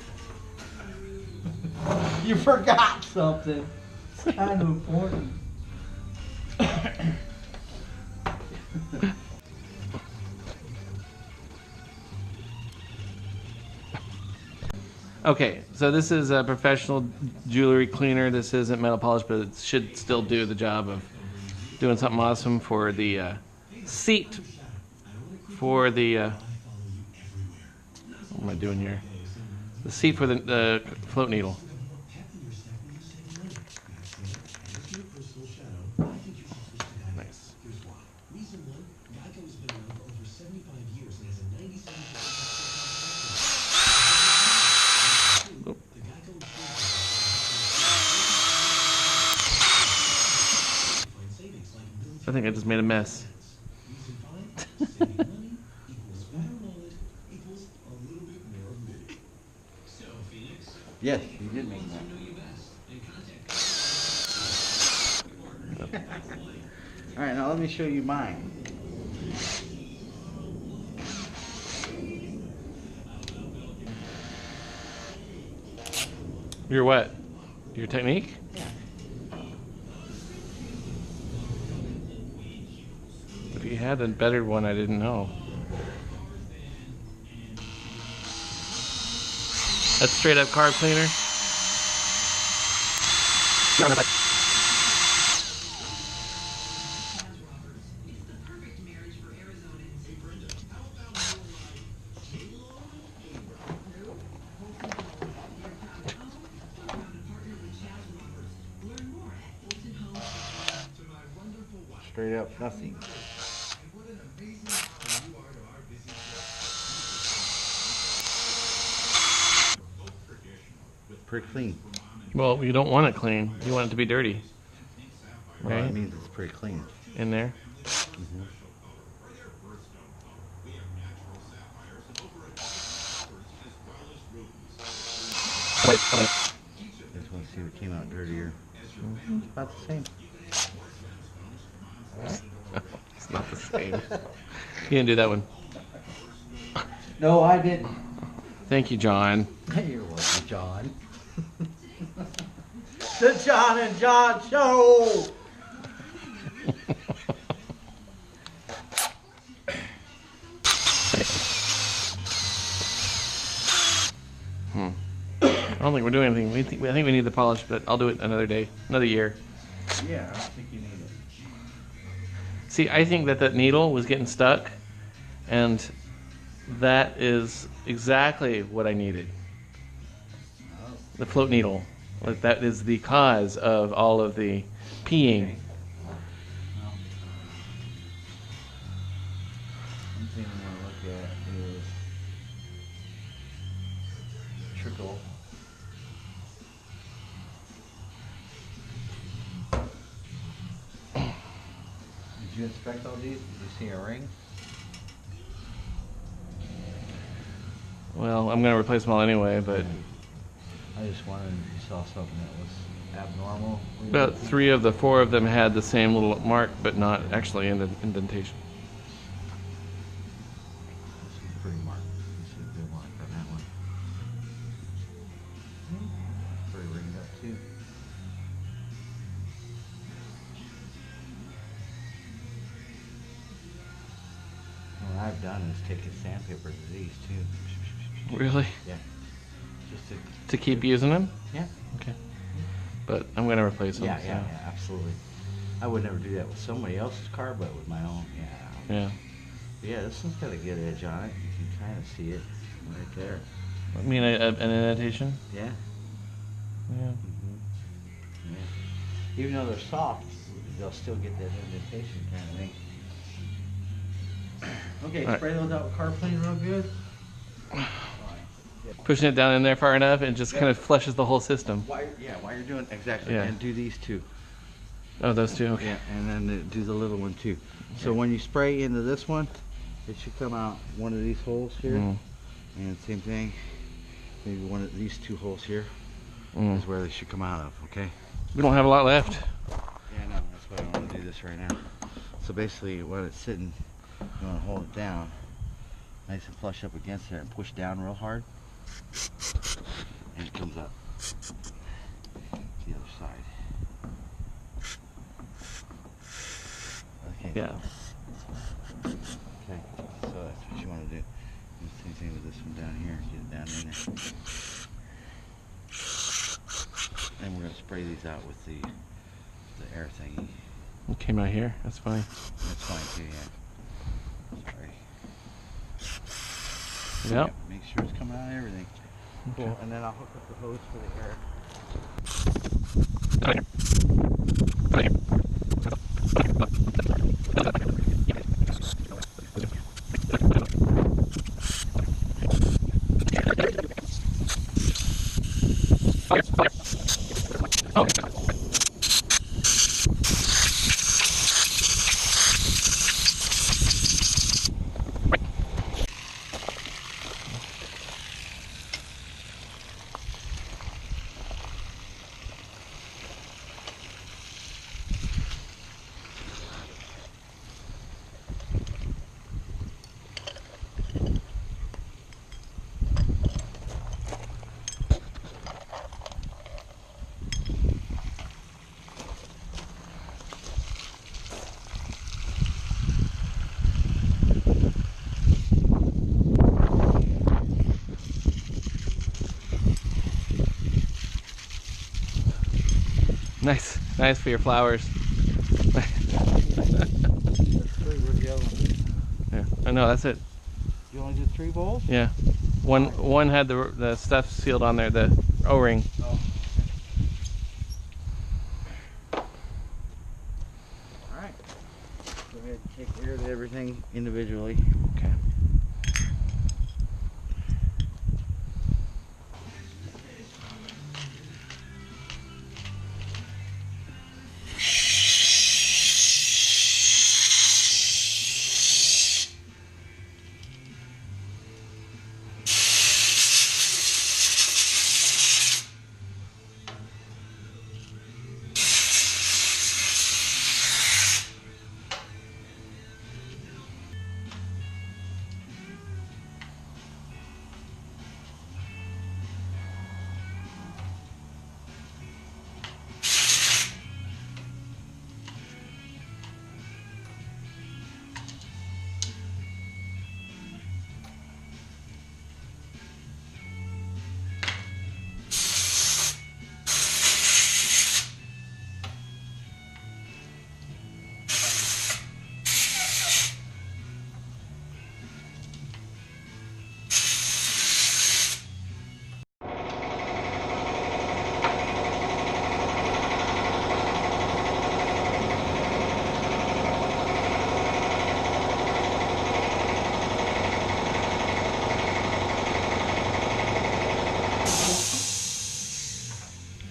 You forgot something. It's kind of important. Okay, so this is a professional jewelry cleaner. This isn't metal polish, but it should still do the job of doing something awesome for the seat for the what am I doing here? The seat for the float needle. Nice. Oop. I think I just made a mess. Yes, you did make that. All right, now let me show you mine. Your what? Your technique? Yeah. If you had a better one, I didn't know. That's straight up carb cleaner. Straight up nothing. Pretty clean. Well, you don't want it clean. You want it to be dirty. Well, Right? that means it's pretty clean. In there. Mm-hmm. I just want to see what came out dirtier. Mm-hmm. It's about the same. It's not the same. You didn't do that one. No, I didn't. Thank you, John. You're welcome, John. The John and John Show! I don't think we're doing anything. I think we need the polish, but I'll do it another day, another year. Yeah, I don't think you need it. See, I think that needle was getting stuck, and that is exactly what I needed. The float needle. Like, that is the cause of all of the peeing. One thing I want to look at is trickle. Did you inspect all these? Did you see a ring? Well, I'm going to replace them all anyway, but I just wondered if you saw something that was abnormal. about 3 of the 4 of them had the same little mark, but not actually in the indentation. This is a pretty mark. This is a good mark on that one. Pretty ringed up too. What I've done is taken sandpaper to these too. Really? Yeah. Just To keep using them? yeah. Okay. But I'm going to replace them. Yeah, so. yeah, yeah, absolutely. I would never do that with somebody else's car, but with my own, yeah. Yeah. Yeah, this one's got a good edge on it. You can kind of see it right there. I mean, an indentation? Yeah. Yeah. Mm-hmm. Yeah. Even though they're soft, they'll still get that indentation kind of thing. Okay, All spray those out with carb clean real good. Pushing it down in there far enough, and just kind of flushes the whole system. While you're doing exactly, Yeah. and do these two. Oh, those two? Okay. Yeah, and then do the little one too. So when you spray into this one, it should come out one of these holes here, and same thing. Maybe one of these 2 holes here is where they should come out of. Okay. We don't have a lot left. Yeah, no, that's why I want to do this right now. So basically, when it's sitting, you want to hold it down, nice and flush up against it, and push down real hard, and it comes up the other side. Okay. Yeah. Okay, so that's what you want to do. And same thing with this one down here. Get it down in there. And we're gonna spray these out with the air thingy. It came out here. That's fine. That's fine too, yeah. Sorry. Yep. Make sure it's coming out of everything. Okay. Cool. And then I'll hook up the hose for the air. Nice. Nice for your flowers. Yeah. I know, that's it. You only did 3 bowls? Yeah. One had the stuff sealed on there, the O-ring. Oh. Alright. Go ahead and take care of everything individually. Okay.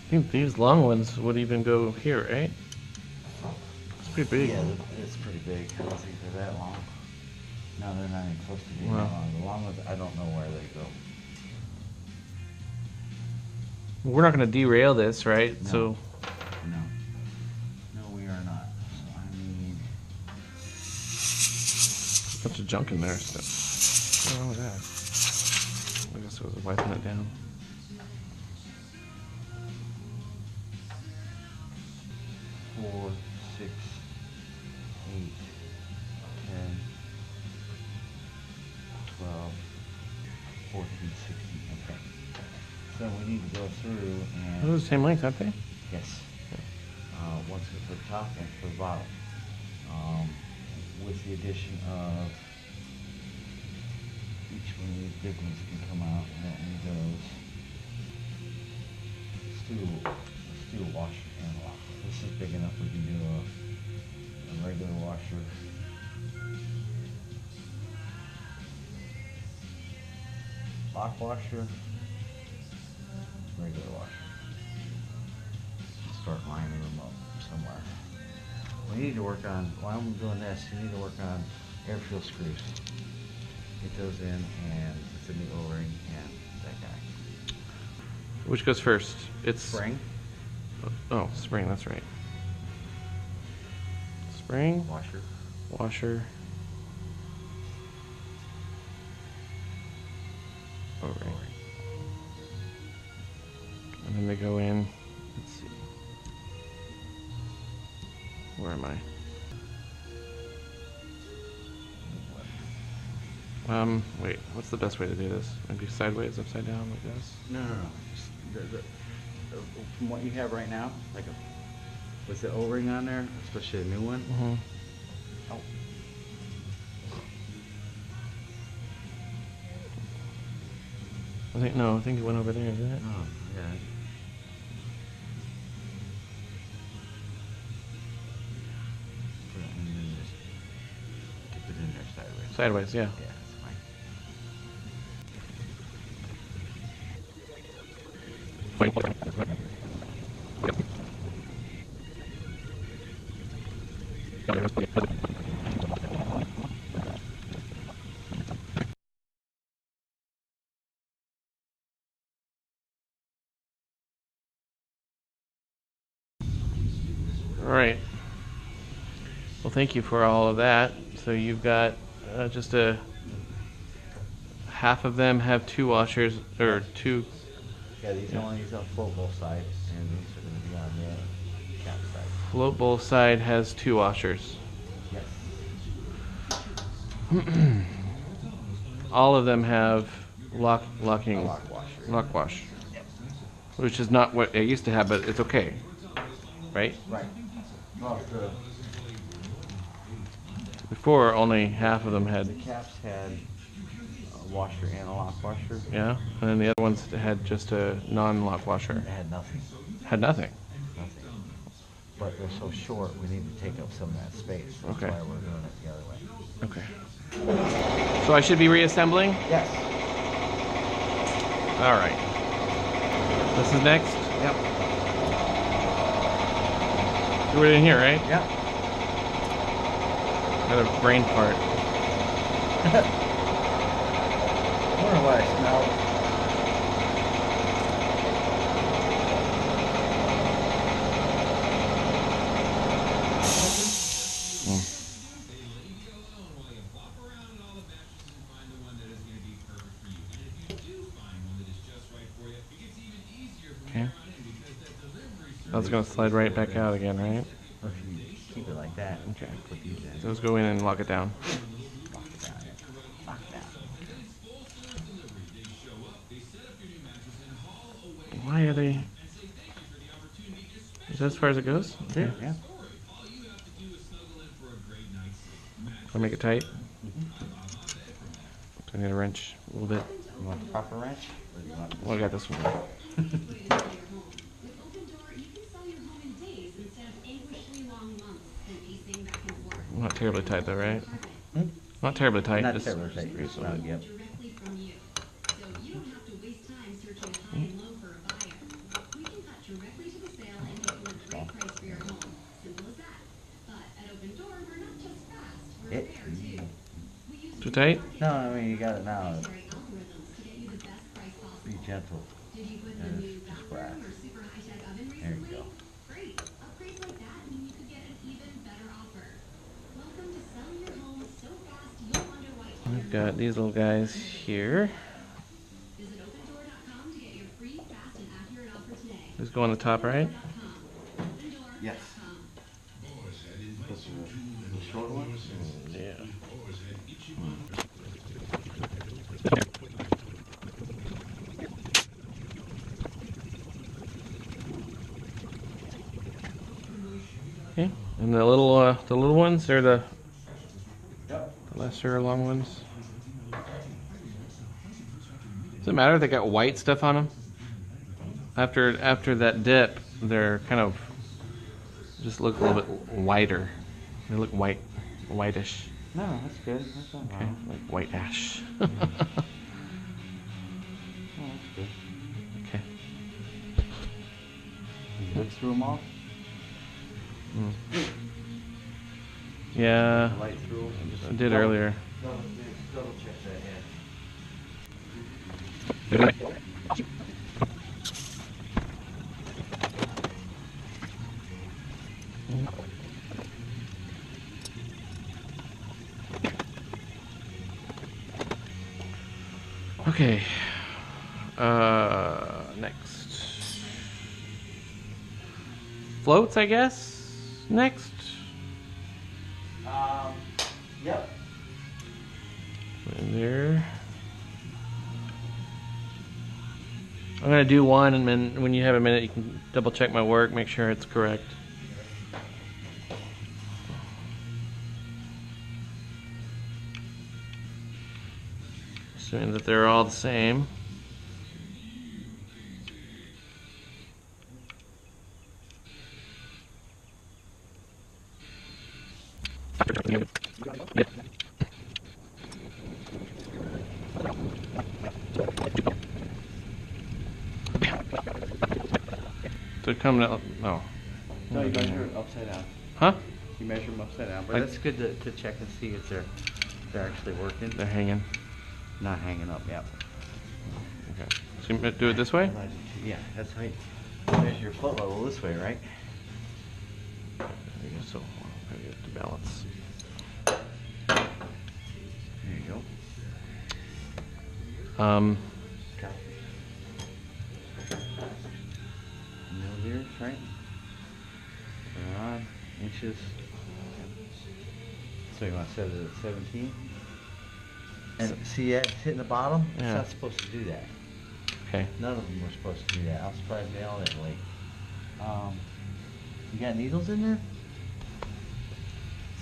I think these long ones would even go here, right? It's pretty big. Yeah, it's pretty big. I don't think they're that long. No, they're not even close to being Wow. that long. The long ones, I don't know where they go. We're not going to derail this, right? No. So No. No, we are not. So I need... a bunch of junk in there. So what's wrong with that? I guess it was wiping it down. 4, 6, 8, 10, 12, 14, 16. Okay. So we need to go through and... Those are the same length, aren't they? Yes. One's good for the top and for the bottom. With the addition of each one of these big ones can come out, and that one goes. Let's do a washer and lock. This is big enough we can do a regular washer. Lock washer, regular washer. Start lining them up somewhere. We need to work on, while I'm doing this, we need to work on air fuel screws. Get those in and it's a new O-ring and that guy. Which goes first? It's Spring, Oh, spring. That's right. Spring, washer, washer, O-ring. And then they go in. Let's see. Where am I? Wait, what's the best way to do this? Maybe sideways, upside down, like this? No. from what you have right now, like with the O-ring on there, especially a new one. Mm-hmm. Oh. I think it went over there, isn't it? Oh, yeah. And then just dip it in there sideways. Sideways, yeah. Yeah, that's fine. All right. Well, thank you for all of that. So you've got just a half of them have 2 washers or 2. Yeah, these only use on float both sides, and these are going to be on the cap side. Float bowl side has 2 washers. Yes. All of them have locking Lock washer. lock wash, which is not what it used to have, but it's okay, right? Right. Well, Before only half of them the had, caps had a washer and a lock washer. yeah, and then the other ones had just a non-lock washer. It had nothing. Had nothing. Nothing. But they're so short, we need to take up some of that space. That's Okay. why we're doing it the other way. Okay. So I should be reassembling? Yes. All right. This is next. Yep. Do it in here, right? Yep. Got a brain fart. I wonder what I smell. Okay. That's gonna slide right back out again, right? Or if you keep it like that, Okay. put these in. Those go in and lock it down. Lock it down. Lock it down. Why are they? Is that as far as it goes? Okay. Yeah. I'll make it tight. I need a wrench a little bit. You want the proper wrench? Or do you want Well, I got this one. Not terribly tight though, right? Hmm? Not terribly tight. Not just terribly tight. reasonably. Yep. Too tight? No, I mean you got it now. Be gentle. And it's just brass. There you go. We've got these little guys here. These go on the top, right? Yes. Those are the short ones? Yeah. Okay, and the little ones, they're the lesser long ones. Does it matter if they got white stuff on them? After that dip, they're kind of just look a little bit whiter. They look whitish. No, that's good. That's not Okay, wrong. like white ash. Oh, that's good. Okay. Did you look through them all? Yeah, The light through them? I did earlier. Double check that, yeah. Okay. Next. Floats, I guess. Next. Yep. In there. I'm gonna do one, and then when you have a minute, you can double check my work, make sure it's correct. Assuming that they're all the same. So coming out, no. No, you measure it upside down. Huh? You measure them upside down, but it's good to check and see if they're actually working. They're hanging. Not hanging up, yeah. Okay. So you do it this way? Yeah, that's how you measure your foot level this way, right? There you go. So maybe you have to balance. There you go. Millimeters, right? They're on inches. So you want to set it at 17? And see, it's hitting the bottom. Yeah. It's not supposed to do that. Okay. None of them were supposed to do that. I was surprised they all that late. You got needles in there?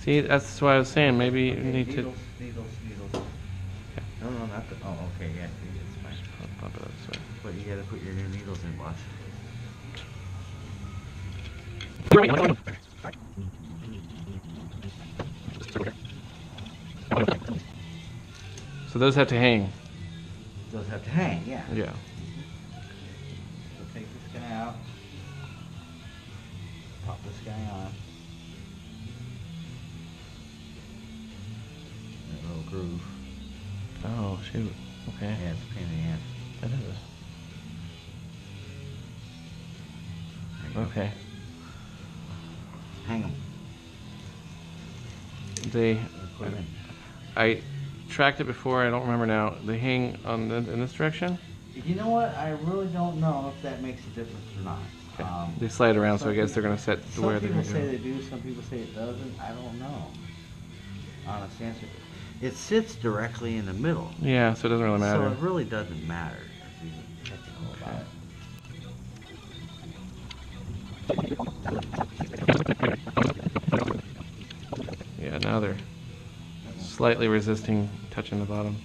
See, that's what I was saying. Maybe you need needles, to. Needles. Okay. No, not the. Oh, okay, yeah, it's fine. Just pop it up this way. But you gotta put your new needles in, boss. So those have to hang. Those have to hang, yeah. Yeah. So take this guy out. Pop this guy on. That little groove. Oh shoot. Okay. Yeah, it's a pain in the ass. That is. There you go. Okay. Hang them. They. Put 'em in. I tracked it before. I don't remember now. They hang on in this direction. You know what? I really don't know if that makes a difference or not. Okay. They slide around, so I guess they're gonna set to where they're Some gonna people say go. they do, some people say it doesn't. I don't know. Honest answer. It sits directly in the middle. Yeah, so it doesn't really matter. So it really doesn't matter if you're technical about it. Yeah, now they're slightly resisting touching the bottom.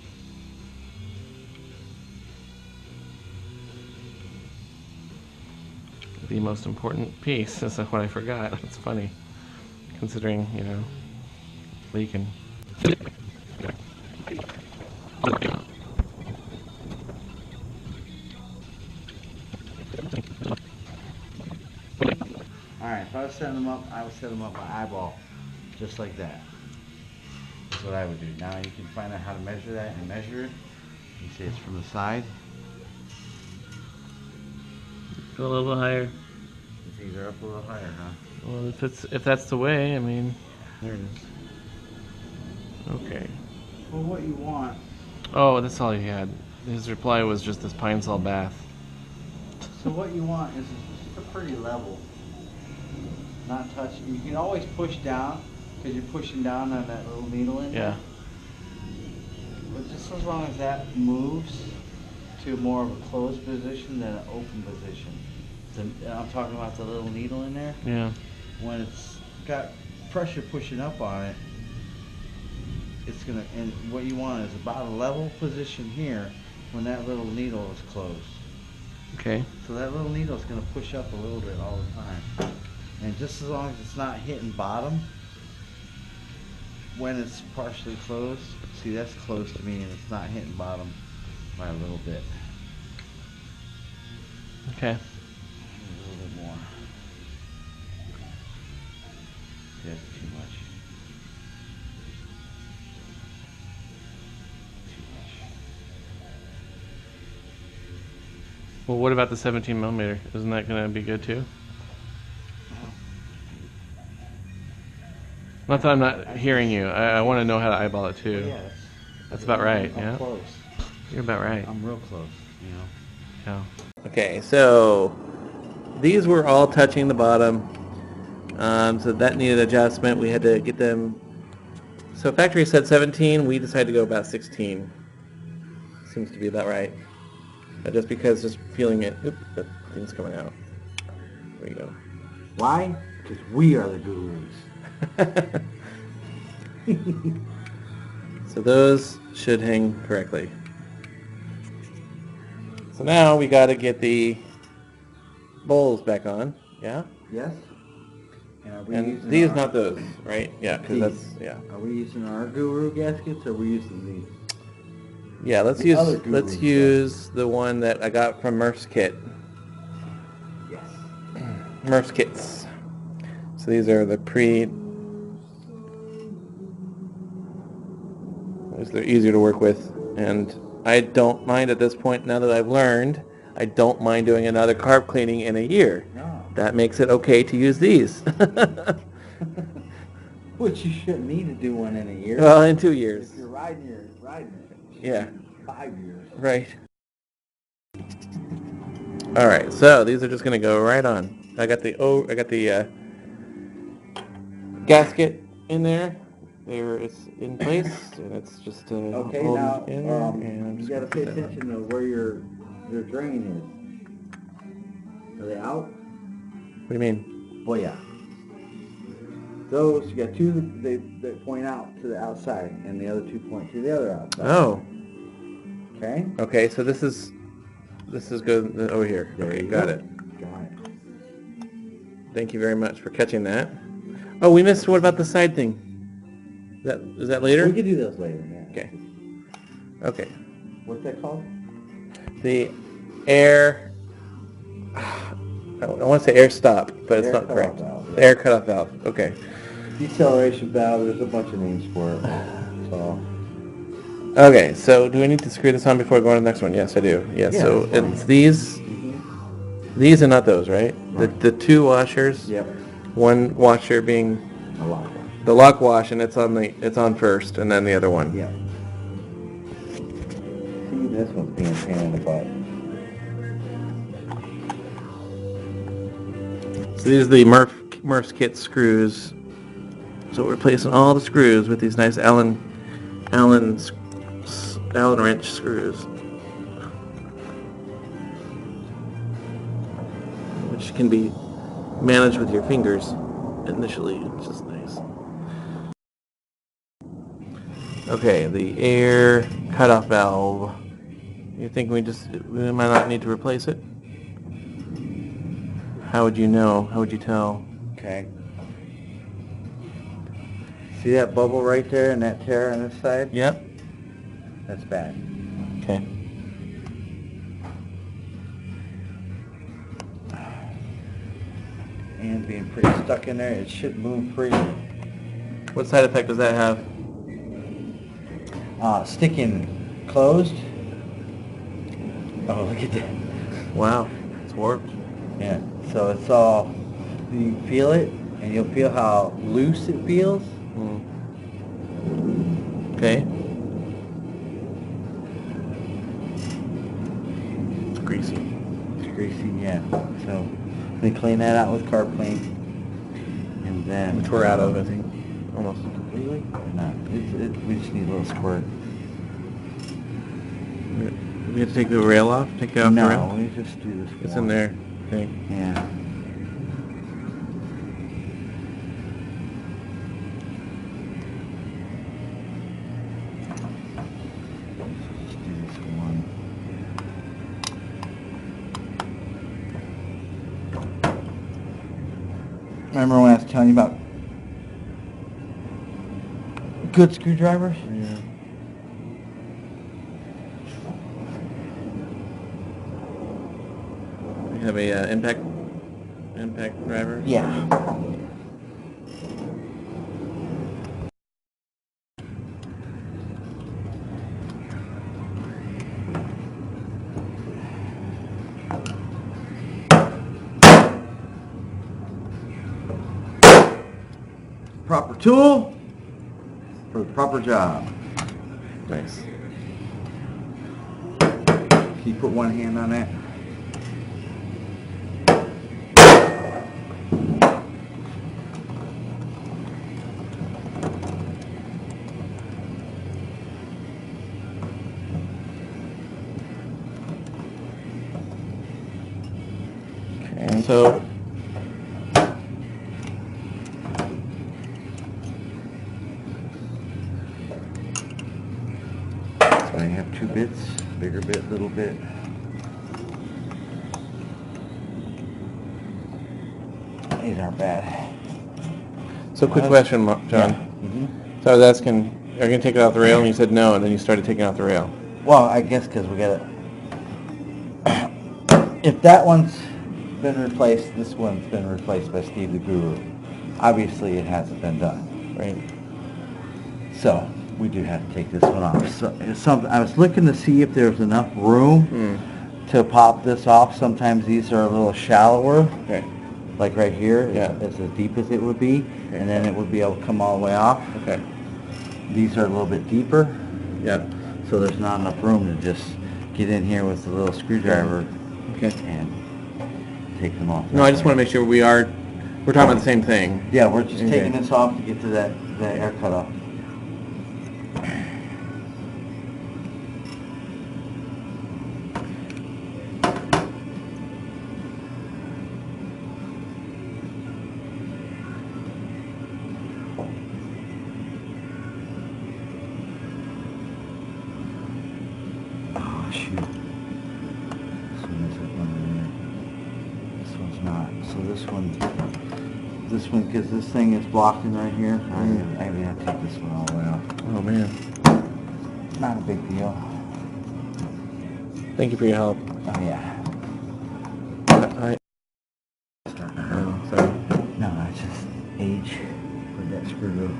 The most important piece is what I forgot. It's funny, considering, you know, leaking. Alright, if I was setting them up, I would set them up by eyeball. Just like that. That's what I would do. Now you can find out how to measure that and measure it. You see it's from the side. Go a little higher. You think they're up a little higher, huh? Well, if that's the way, I mean. There it is. Okay. Well, what you want. Oh, that's all he had. His reply was just this pine sol bath. So what you want is just a pretty level. Not touching. You can always push down because you're pushing down on that little needle in there. Yeah. But just as long as that moves to more of a closed position than an open position. I'm talking about the little needle in there. Yeah. When it's got pressure pushing up on it, it's gonna, and what you want is about a level position here when that little needle is closed. Okay. So that little needle is gonna push up a little bit all the time. And just as long as it's not hitting bottom when it's partially closed, see that's close to me and it's not hitting bottom by a little bit. Okay. A little bit more. That's too much. Too much. Well, what about the 17 millimeter? Isn't that going to be good too? Not that I'm not hearing you. I want to know how to eyeball it too. Well, yeah, That's about right, I'm yeah? close. You're about right. I'm real close, you know. Yeah. Okay, so these were all touching the bottom. So that needed adjustment. We had to get them. So factory said 17. We decided to go about 16. Seems to be about right. just because just feeling it, oop, that thing's coming out. There you go. Why? Because we are the gurus. So those should hang correctly. So now we got to get the bowls back on. Yeah? Yes? And, are we And using these, our, not those, right? Yeah, because that's, yeah. Are we using our guru gaskets or are we using these? Yeah, let's The other use the one that I got from Murph's kit. Yes. Murph's kits. So these are the they're easier to work with, and I don't mind at this point, now that I've learned, I don't mind doing another carb cleaning in a year. No. That makes it okay to use these. Which you shouldn't need to do one in a year. Well, in 2 years. If you're riding it. Yeah. 5 years. Right. All right, so these are just going to go right on. I got the gasket in there. It's in place, and it's just Okay, holding now together, and I'm you just got to gonna pay put that on. attention to where your drain is. Are they out? What do you mean? Well, yeah. Those, you got two that point out to the outside, and the other two point to the other outside. Oh. Okay? Okay, so this is good over here. There Okay, you got go. it. Got it. Thank you very much for catching that. Oh, we missed, what about the side thing? Is that later? We can do those later, yeah. Okay. Okay. What's that called? The air... I want to say air stop, but it's Air not cutoff correct. valve, yeah. The air cutoff valve. Okay. Deceleration valve, there's a bunch of names for it. So, Okay, so do we need to screw this on before going to the next one? Yes, I do. Yeah, Yeah, so that's fine. it's these and not those, right? Right. The two washers. yep, One washer being a lot. the lock wash, and it's on first, and then the other one. Yep. See, this one's being a pain in the butt. So these are the Murph's kit screws. So we're replacing all the screws with these nice Allen wrench screws, which can be managed with your fingers initially, which is nice. Okay, the air cutoff valve. You think we might not need to replace it? How would you know? How would you tell? Okay. See that bubble right there and that tear on this side? Yep. That's bad. Okay. And being pretty stuck in there, it should move freely. What side effect does that have? Sticking closed. Oh, look at that. Wow, it's warped. Yeah, so it's all, you feel it, and you'll feel how loose it feels. Okay. It's greasy. It's greasy, yeah. So we clean that out with carb clean, and then Which we're out of, I think. Almost. completely or not. We just need a little squirt. We have to take the rail off? Take it off the No, rail? we just do this. It's in there, I think. Yeah. Just do this one. Remember when I was telling you about good screwdrivers? Yeah. We have a impact driver. Yeah. Proper tool for the proper job. Nice. Can you put one hand on that? So I have 2 bits, bigger bit, little bit. These aren't bad. So quick question, John. Yeah. So I was asking, are you going to take it off the rail? And you said no, and then you started taking it off the rail. Well, I guess because we got to... If that one's been replaced, this one's been replaced by Steve the Guru. Obviously, it hasn't been done. Right. So, we do have to take this one off. So, it's something, I was looking to see if there was enough room to pop this off. Sometimes these are a little shallower. Okay. Like right here, Yeah. it's as deep as it would be, and then it would be able to come all the way off. Okay. These are a little bit deeper, Yeah. so there's not enough room to just get in here with the little screwdriver Okay. and take them off. No, I just want to make sure we're talking about the same thing. Yeah, we're just Okay. taking this off to get to that air cutoff. Oh shoot. This one isn't under there. This one's not. So this one, because this thing is blocking right here, I'm gonna take this one all the way off. Oh man. Not a big deal. Thank you for your help. Oh yeah. Oh, sorry. No, that's just age. Where'd that screw go?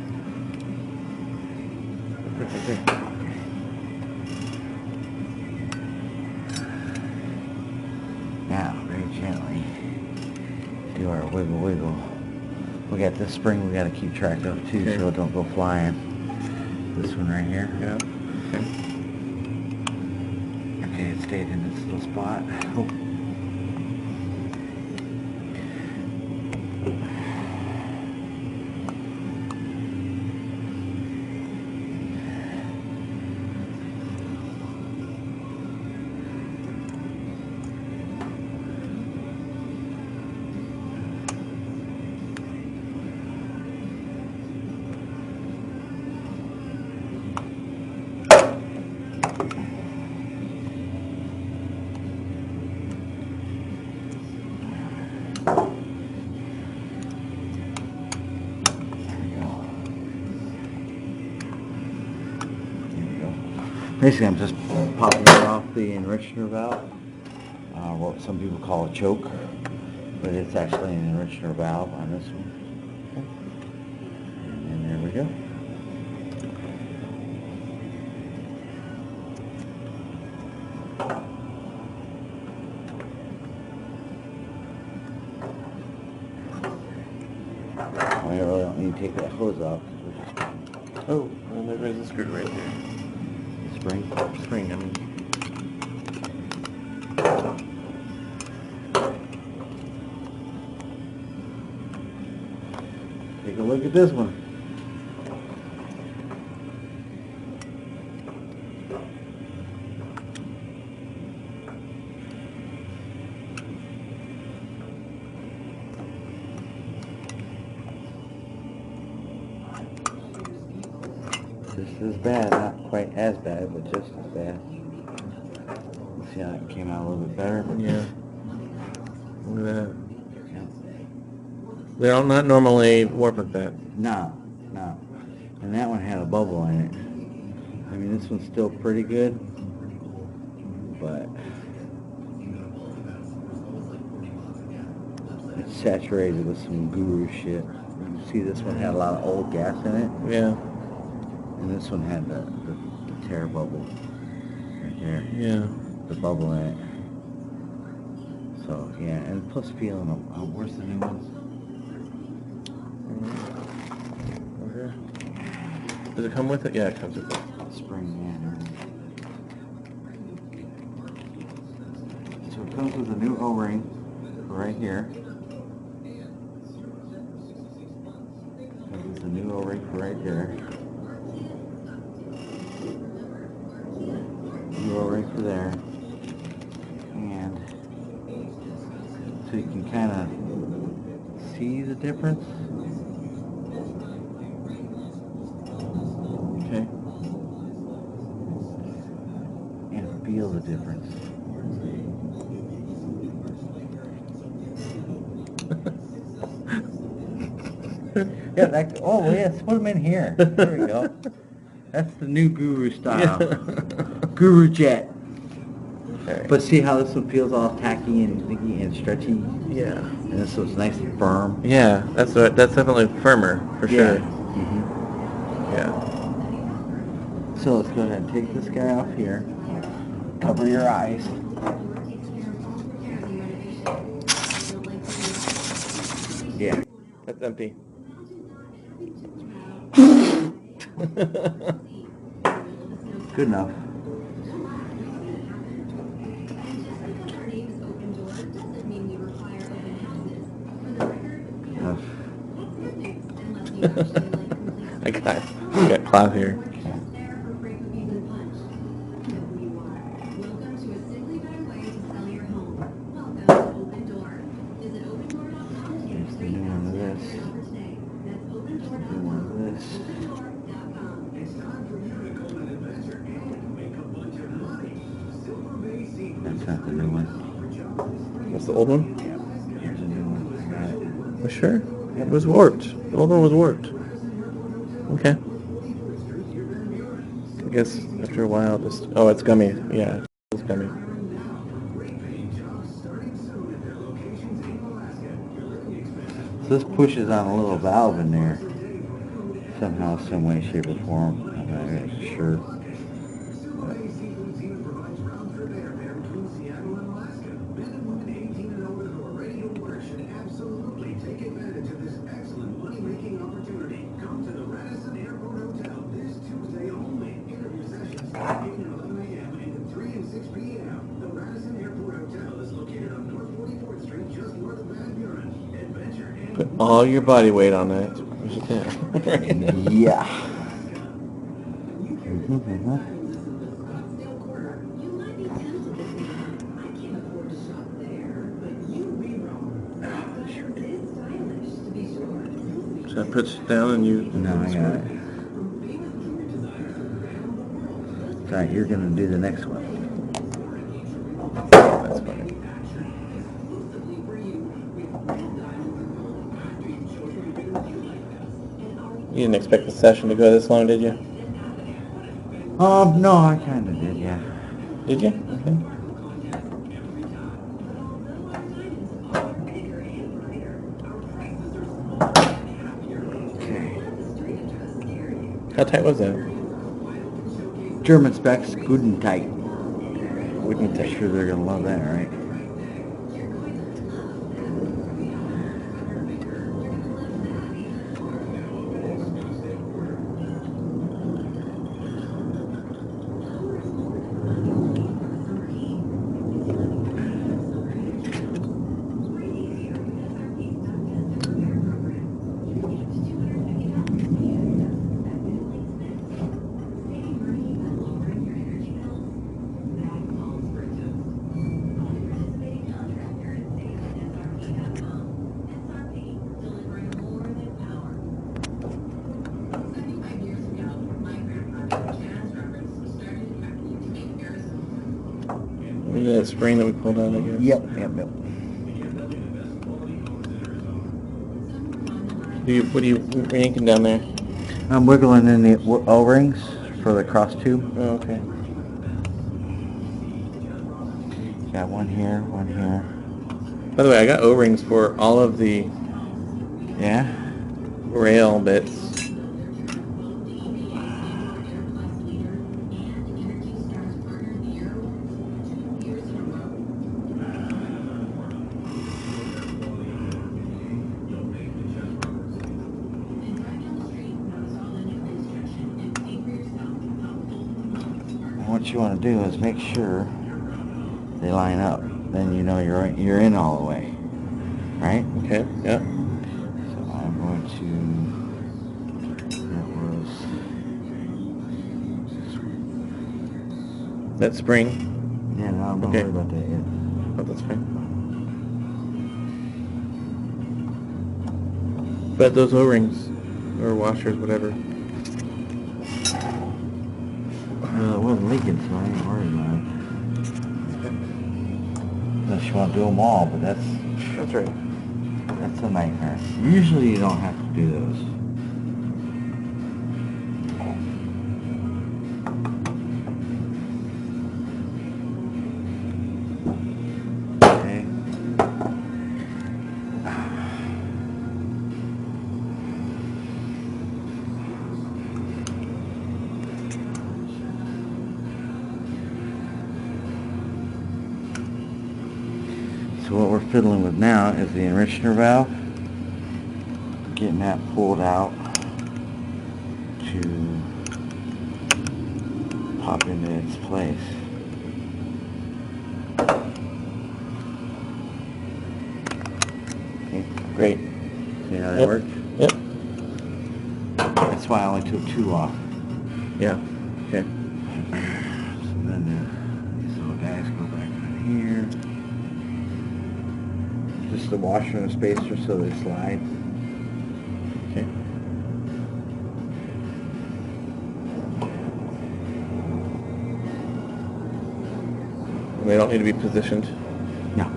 Now, very gently, do our wiggle wiggle. We got this spring we got to keep track of too, Okay. so it don't go flying. This one right here. Yeah. Okay. Okay, it stayed in its little spot. Oh. Basically, I'm just popping it off the enricher valve, what some people call a choke, but it's actually an enricher valve on this one. And there we go. I really don't need to take that hose off because we're just Oh, well, there's a screw right there. spring. Spring, I mean. Take a look at this one. Just as bad, not quite as bad, but just as bad. See how it came out a little bit better? Yeah. Look at that. Yeah. They don't not normally warp like that. No, no. And that one had a bubble in it. I mean, this one's still pretty good, but it's saturated with some guru shit. You can see this one had a lot of old gas in it, Yeah. and this one had the tear bubble right there. Yeah. The bubble in it. So, yeah, and plus feeling them. Where's the new ones? Over here. Does it come with it? Yeah, it comes with it. Spring, yeah. So it comes with a new O-ring right here. Comes with a new O-ring right there. New O-ring for there. And so you can kind of difference? Okay. And feel the difference. Yeah, that, oh yes, put them in here. There we go. That's the new Guru style. Guru Jet. Okay. But see how this one feels all tacky and sticky and stretchy? Yeah. And this one's nice and firm. Yeah, that's definitely firmer for Yeah. sure. Yeah. So let's go ahead and take this guy off here. Cover your eyes. Yeah. That's empty. Good enough. I got cloud here. Here's the new one of this. New one of this. That's not the new one. What's the old one? Yeah. Here's a new one. Got it. For sure. It was warped. The old one was warped. Okay. I guess after a while, just oh, it's gummy. Yeah, it's gummy. So this pushes on a little valve in there. Somehow, some way, shape, or form. I'm not really sure. Put all your body weight on that. As you can. Yeah. So I put it down and you... No, I got it. Alright, you're going to do the next one. That's funny. You didn't expect the session to go this long, did you? No, I kind of did, yeah. Did you? Okay. Okay. How tight was that? German specs, good and tight. Wouldn't I'm take. sure they're going to love that, right? Look at that spring that we pulled out, I guess. Yep. What are you yanking down there? I'm wiggling in the O-rings for the cross tube. Oh, okay. Got one here, one here. By the way, I got O-rings for all of the Yeah? rail bits. What you want to do is make sure they line up. Then you know you're in all the way, right? Okay, yeah. So I'm going to. That spring. Yeah, no, I'm not Okay. worried about that yet. Oh, that's fine. But those O-rings, or washers, whatever. It wasn't leaking, so I ain't worried about it. Unless you want to do them all, but that's right. that's a nightmare. Usually you don't have to do those. Okay. So what we're fiddling with now is the enricher valve. Getting that pulled out to pop into its place. Okay, Great. see how that Yep. works? Yep. That's why I only took 2 off. Yeah. Okay. So then these little guys go back in here. Just the washer and the spacer so they slide. Okay. And they don't need to be positioned. No.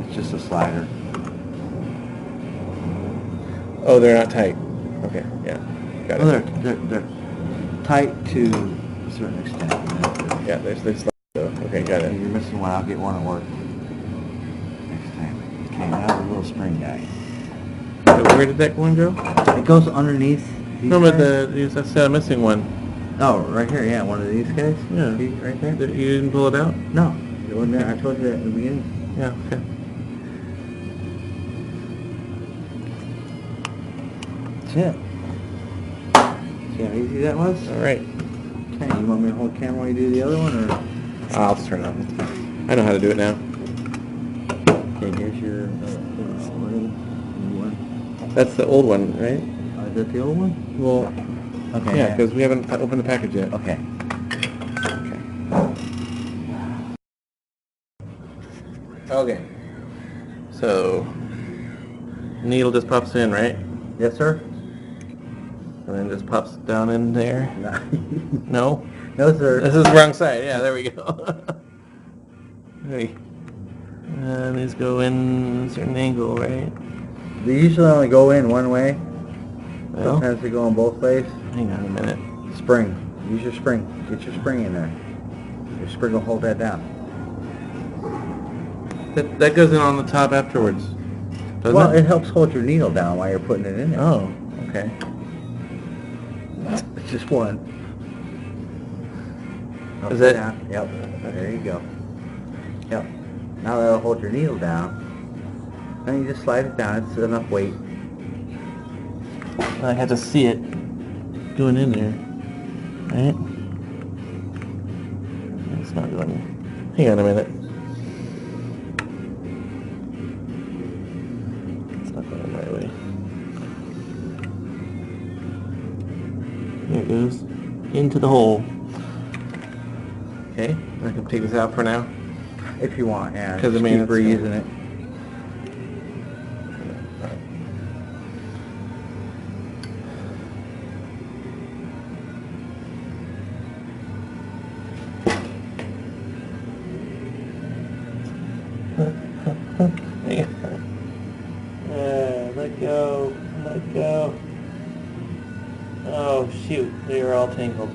It's just a slider. Oh, they're not tight. Okay. Yeah. Got it. Well, they're tight to a certain extent. Yeah. They slide. So, okay. Got If it. you're missing one, I'll get one at work next time. Okay, now the little spring guy. So where did that one go? It goes underneath these No, but guys. I said I'm missing one. Oh, right here, yeah, one of these guys. Yeah. See, right there. You didn't pull it out? No, it wasn't there. I told you that at the beginning. Yeah. Okay. That's it. See how easy that was? All right. Okay, you want me to hold the camera while you do the other one, or? I'll just turn it off. I know how to do it now. Okay, here's your new one. That's the old one, right? Is that the old one? Well, Okay. yeah, because we haven't opened the package yet. Okay. Okay. So, needle just pops in, right? Yes, sir. And then just pops down in there. No? No, sir. This is the wrong side. Yeah, there we go. Hey. And these go in a certain angle, right? They usually only go in one way. Well, Sometimes they go in both ways. hang on a minute. Spring. Use your spring. Get your spring in there. Your spring will hold that down. That goes in on the top afterwards. Doesn't Well, it? it helps hold your needle down while you're putting it in there. Oh, okay. It's just one. Is that- Down. Yep. There you go. Yep. Now that'll hold your needle down. Then you just slide it down. It's enough weight. I had to see it going in there, right? It's not going. Hang on a minute. It's not going the right way. There it goes into the hole. Okay, I can take this out for now. If you want, yeah. 'Cause, I Just mean, keep it's- reusing it. Let go, let go. Oh shoot, they are all tangled.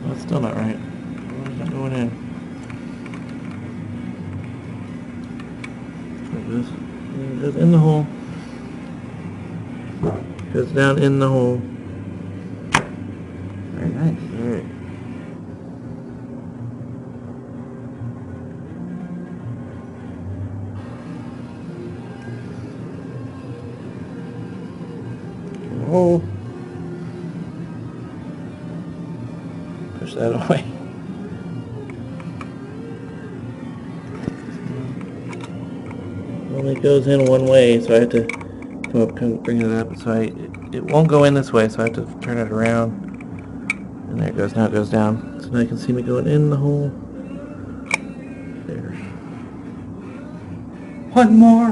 That's still not right. Where's it going in? There it goes. It goes in the hole. Goes down in the hole. Very nice. Alright. Hole. Push that away. Only goes in one way, so I have to come up, bring it up. So it won't go in this way, so I have to turn it around. And there it goes. Now it goes down. So now you can see me going in the hole. One more.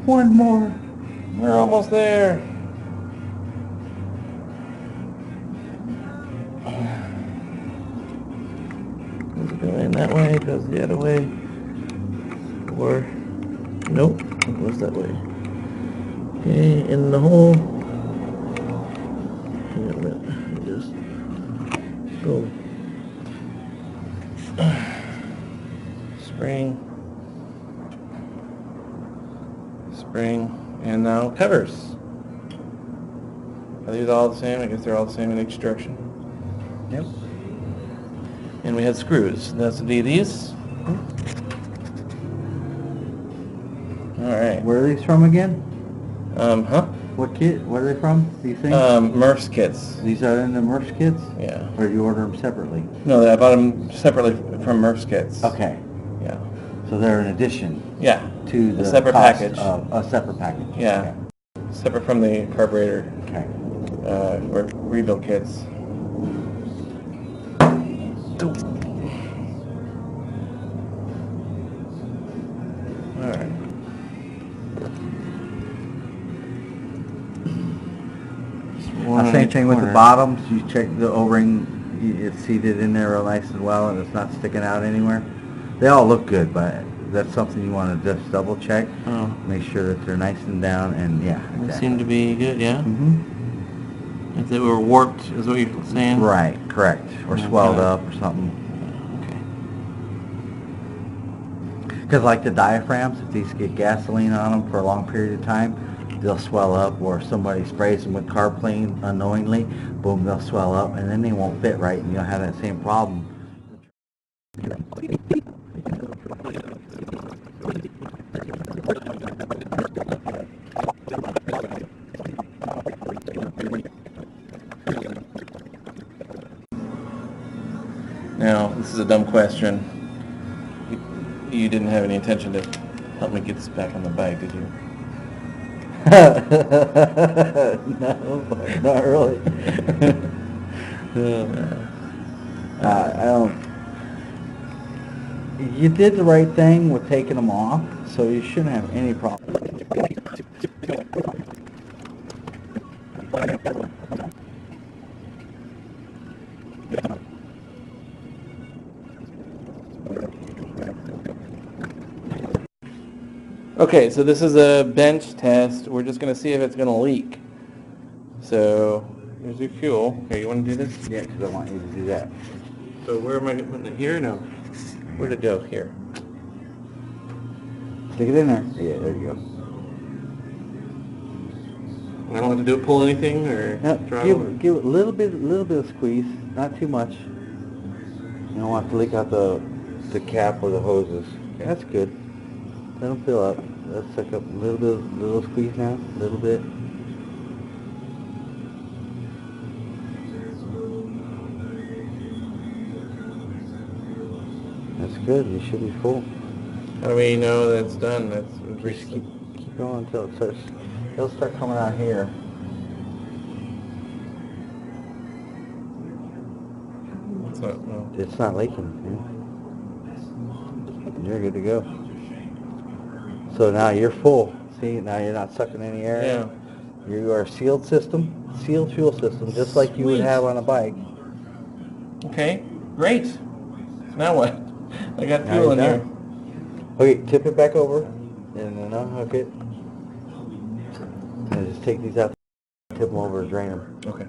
One more. We're almost there. Does it go in that way? It goes the other way? Or, nope, it goes that way. Okay, in the hole. Wait a minute, just boom. Spring, and now covers. Are these all the same? I guess they're all the same in each direction. Yep. And we had screws. That's the these. All right. Where are these from again? Huh? What kit? Where are they from? These things? Murph's kits. These are in the Murph's kits? Yeah. Or do you order them separately? No, I bought them separately from Murph's kits. Okay. Yeah. So they're an addition Yeah. to the a separate cost package. Of a separate package. Yeah. Separate from the carburetor. Okay. Rebuild kits. All right. Same thing with the bottoms. You check the O-ring. It's seated in there real nice as well, and it's not sticking out anywhere. They all look good, but that's something you want to just double check. Oh. Make sure that they're nice and down, and yeah. They Exactly. seem to be good, yeah? Mm-hmm. If they were warped, is what you're saying? Right, correct. Or Okay. swelled up or something. Okay. Because like the diaphragms, if these get gasoline on them for a long period of time, they'll swell up, or if somebody sprays them with carb clean unknowingly, boom, they'll swell up, and then they won't fit right, and you'll have that same problem. Now, this is a dumb question. You didn't have any intention to help me get this back on the bike, did you? No, not really. I don't. You did the right thing with taking them off, so you shouldn't have any problem. Okay, so this is a bench test. We're just going to see if it's going to leak. So, here's your fuel. Okay, you want to do this? Yeah, because I want you to do that. So where am I putting it? Here? No. Where'd it go? Here. Stick it in there. Yeah, there you go. I don't have to do it, pull anything, or Yep, throttle? give it a little bit of squeeze, not too much. You don't want to leak out the cap or the hoses. Okay. That's good. Let them fill up. Let's suck up a little squeeze now, a little bit. That's good. You should be full. How do we know that it's done? Just keep going until it starts. It'll start coming out here. It's not, no. It's not leaking. Yeah. You're good to go. So now you're full. See, now you're not sucking any air. Yeah. You are sealed system, sealed fuel system, just like you would Sweet. have on a bike. Okay, great. Now what? I got Now fuel in you're here. done. Okay, tip it back over, and then unhook it. And just take these out, tip them over, and drain them. Okay.